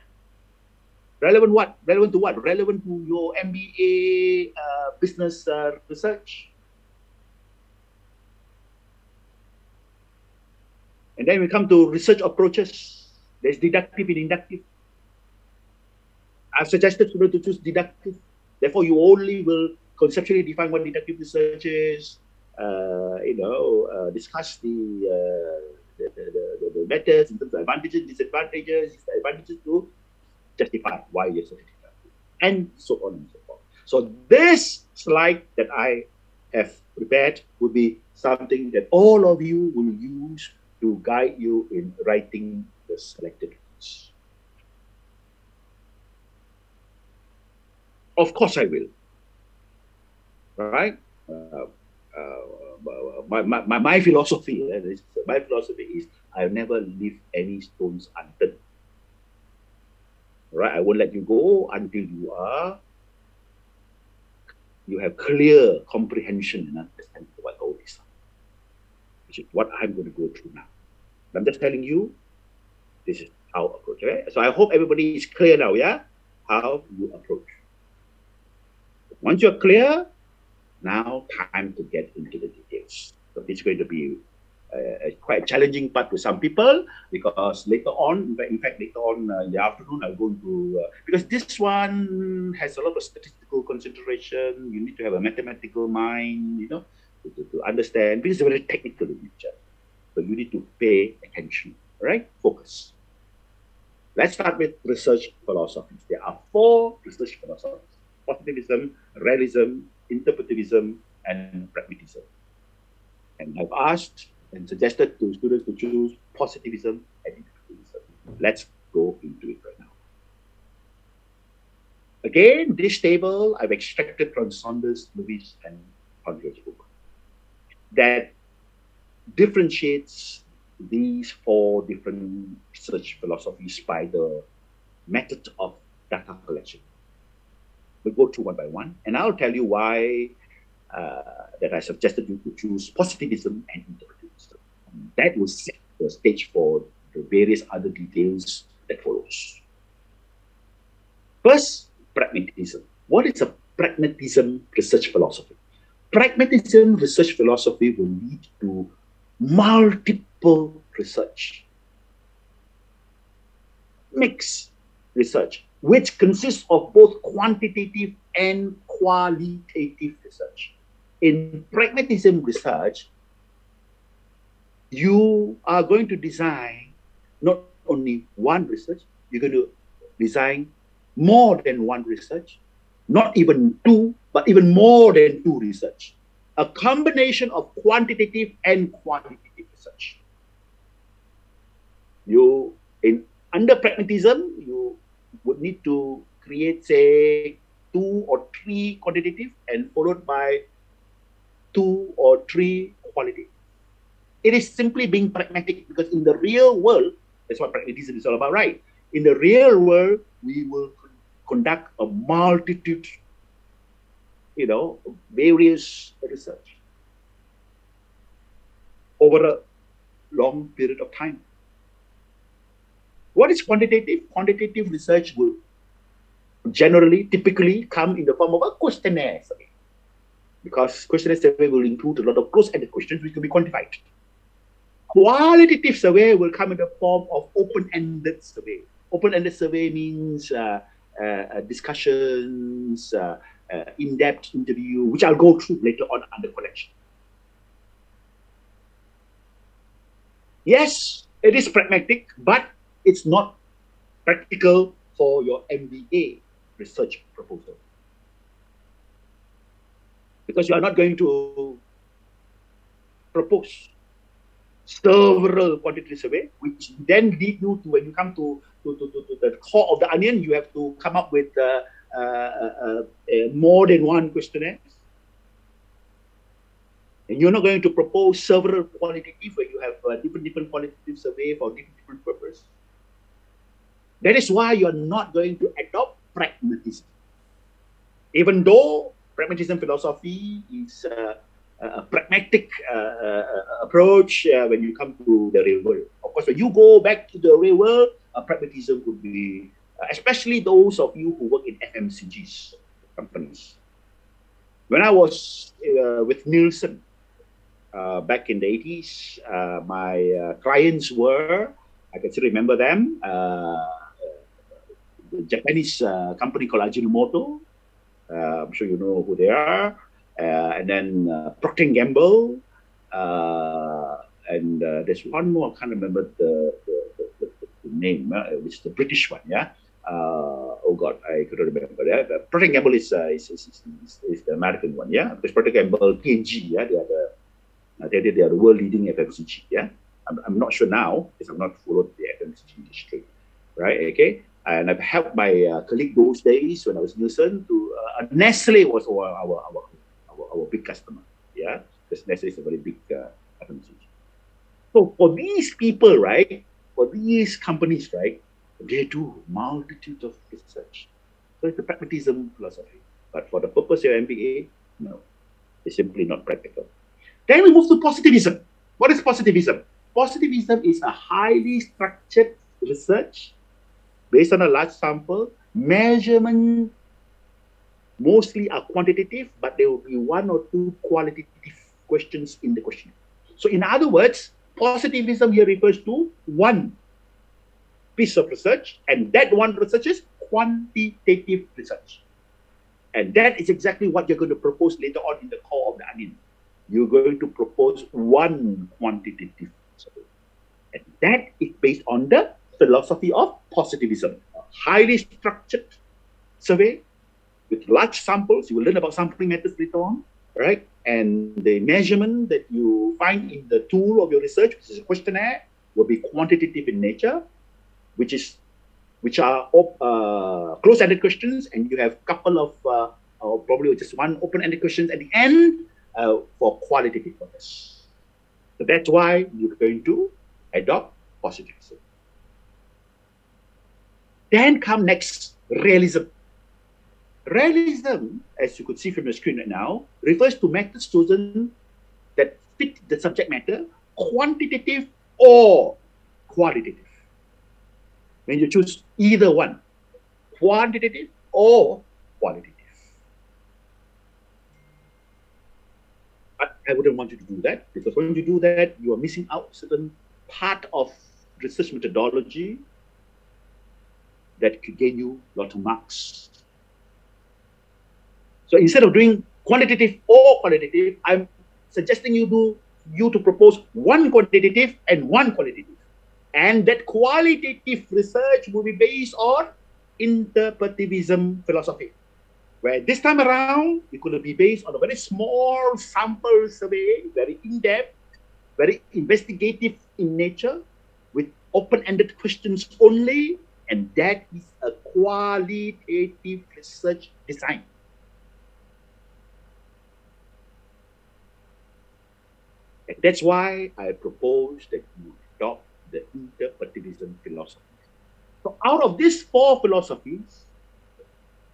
Relevant what? Relevant to what? Relevant to your MBA business research. And then we come to research approaches. There's deductive and inductive. I've suggested students to choose deductive. Therefore, you only will conceptually define what deductive research is, discuss the methods in terms of advantages, disadvantages, advantages to justify why you're certified, and so on and so forth. So this slide that I have prepared would be something that all of you will use to guide you in writing the selected ones. Of course I will. Right? My philosophy is I'll never leave any stones unturned. Right? I won't let you go until you have clear comprehension and understanding what all this are, which is what I'm going to go through now. I'm just telling you, this is how I approach. Okay? So I hope everybody is clear now, yeah? How you approach. Once you're clear, now time to get into the details. So it's going to be quite a challenging part to some people, because later on, in fact later on in the afternoon, I'll go into, because this one has a lot of statistical consideration. You need to have a mathematical mind, to understand, because it's very technical in nature. So you need to pay attention, right? Focus. Let's start with research philosophies. There are 4 research philosophies: positivism, realism, interpretivism, and pragmatism. And I've asked and suggested to students to choose positivism and interpretivism. Let's go into it right now. Again, this table I've extracted from Saunders, Lewis, and Conrad's book that differentiates these 4 different research philosophies by the method of data collection. We'll go through one by one, and I'll tell you why that I suggested you to choose positivism and interpretivism. And that will set the stage for the various other details that follows. First, pragmatism. What is a pragmatism research philosophy? Pragmatism research philosophy will lead to multiple research, mixed research, which consists of both quantitative and qualitative research. In pragmatism research, you are going to design not only one research, you're going to design more than one research, not even 2, but even more than 2 research. A combination of quantitative and qualitative research. Under pragmatism, you would need to create, say, 2 or 3 quantitative and followed by 2 or 3 qualitative. It is simply being pragmatic, because in the real world, that's what pragmatism is all about, right? In the real world, we will conduct a multitude, various research over a long period of time. What is quantitative? Quantitative research will generally, typically come in the form of a questionnaire survey. Because questionnaire survey will include a lot of close-ended questions which can be quantified. Qualitative survey will come in the form of open-ended survey. Open-ended survey means discussions, in-depth interview, which I'll go through later on under collection. Yes, it is pragmatic, but it's not practical for your MBA research proposal. Because you are not going to propose several quantitative survey, which then lead you to, when you come to the core of the onion, you have to come up with more than one questionnaire. And you're not going to propose several qualitative where you have different qualitative survey for different purpose. That is why you're not going to adopt pragmatism. Even though pragmatism philosophy is a pragmatic approach when you come to the real world. Of course, when you go back to the real world, pragmatism could be, especially those of you who work in FMCGs companies. When I was with Nielsen back in the 80s, my clients were, I can still remember them, the Japanese company called Ajinomoto. I'm sure you know who they are. And then Procter & Gamble, and there's one more, I can't remember the name, which is the British one, yeah? Oh God, I couldn't remember that. Procter & Gamble is the American one, yeah? Because Procter & Gamble, P&G, yeah, they are the world leading FMCG, yeah? I'm not sure now, because I've not followed the FMCG industry, right, okay? And I've helped my colleague those days when I was Nielsen to, Nestle was our big customer, yeah, because Nestle is a very big FMCG. So for these people, right, for these companies, right, they do multitude of research. So it's a pragmatism philosophy. But for the purpose of MBA, no, it's simply not practical. Then we move to positivism. What is positivism? Positivism is a highly structured research based on a large sample. Measurement mostly are quantitative, but there will be one or two qualitative questions in the question. So in other words, positivism here refers to one piece of research, and that one research is quantitative research. And that is exactly what you're going to propose later on in the core of the onion. You're going to propose one quantitative survey. And that is based on the philosophy of positivism. A highly structured survey with large samples. You will learn about sampling methods later on, right? And the measurement that you find in the tool of your research, which is a questionnaire, will be quantitative in nature, which are close-ended questions, and you have a couple of, or probably just one open-ended questions at the end for qualitative purpose. So that's why you're going to adopt positivism. Then come next, realism. Realism, as you could see from the screen right now, refers to methods chosen that fit the subject matter, quantitative or qualitative. When you choose either one, quantitative or qualitative. I wouldn't want you to do that, because when you do that, you are missing out certain part of research methodology that could gain you a lot of marks. So instead of doing quantitative or qualitative, I'm suggesting you to propose one quantitative and one qualitative. And that qualitative research will be based on interpretivism philosophy, where this time around, it could be based on a very small sample survey, very in-depth, very investigative in nature, with open-ended questions only, and that is a qualitative research design. And that's why I propose that you adopt the interpretivism philosophy. So out of these four philosophies,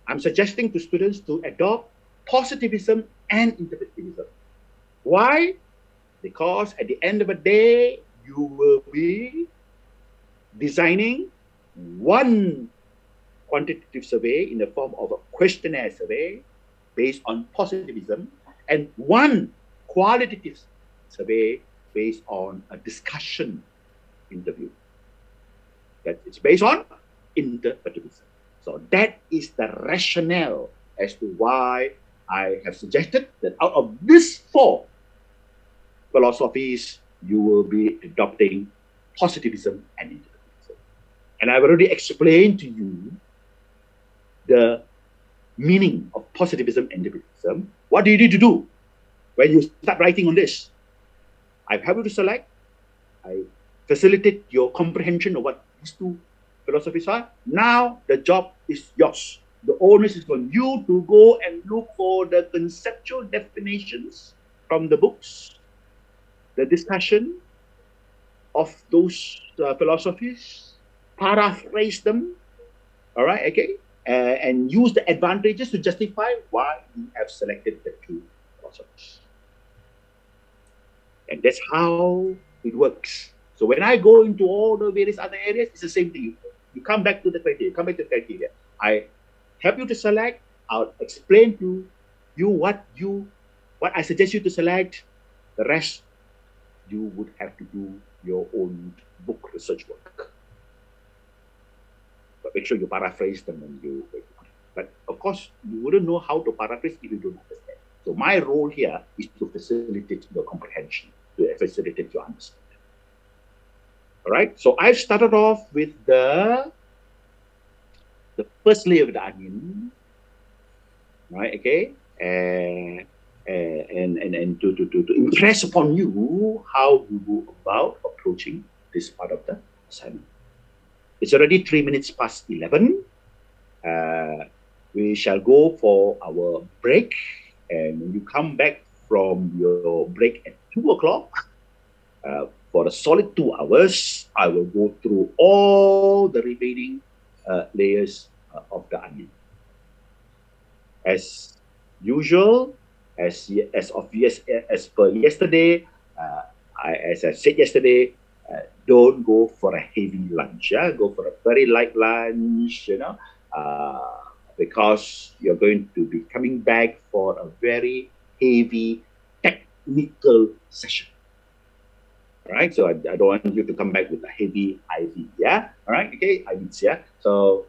I'm suggesting to students to adopt positivism and interpretivism. Why? Because at the end of the day, you will be designing one quantitative survey in the form of a questionnaire survey based on positivism, and one qualitative survey based on a discussion interview. That is based on interpretivism. So that is the rationale as to why I have suggested that out of these four philosophies, you will be adopting positivism and interpretivism. And I've already explained to you the meaning of positivism and interpretivism. What do you need to do when you start writing on this? I've helped you to select. I facilitate your comprehension of what these two philosophies are. Now the job is yours. The onus is on you to go and look for the conceptual definitions from the books, the discussion of those philosophies, paraphrase them, all right, okay, and use the advantages to justify why you have selected the two philosophies. And that's how it works. So when I go into all the various other areas, it's the same thing. You come back to the criteria. I help you to select. I'll explain to you what I suggest you to select. The rest, you would have to do your own book research work. But make sure you paraphrase them and you. But of course, you wouldn't know how to paraphrase if you don't understand. So my role here is to facilitate your comprehension, to facilitate your understanding. All right. So I've started off with the first layer of the onion, right? Okay, and to impress upon you how you go about approaching this part of the assignment. It's already 3 minutes past 11. We shall go for our break, and when you come back from your break at 2 o'clock, for a solid 2 hours, I will go through all the remaining layers of the onion. As usual, as per yesterday, as I said yesterday, don't go for a heavy lunch. Yeah, go for a very light lunch. Because you're going to be coming back for a very heavy technical session. All right, so I don't want you to come back with a heavy IV. Yeah, all right, okay, IVs. Yeah, so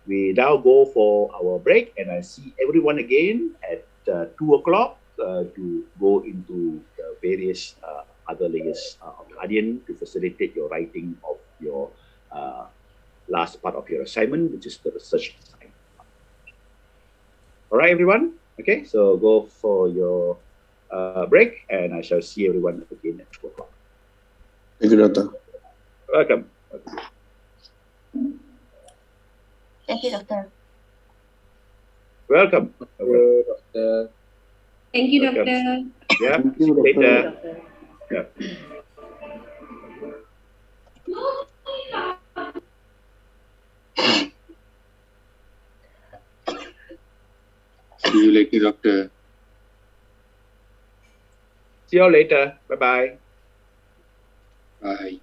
we now go for our break, and I see everyone again at 2 o'clock to go into the various other layers of the onion to facilitate your writing of your last part of your assignment, which is the research assignment. All right, everyone. Okay, so go for your break, and I shall see everyone again at 2 o'clock. Thank you, Doctor. Welcome. Thank you, Doctor. Welcome. Doctor. Thank you, Welcome. Doctor. Yeah, Thank see you, you later. Doctor. Yeah. See you later, Doctor. See you all later. Bye-bye. Bye.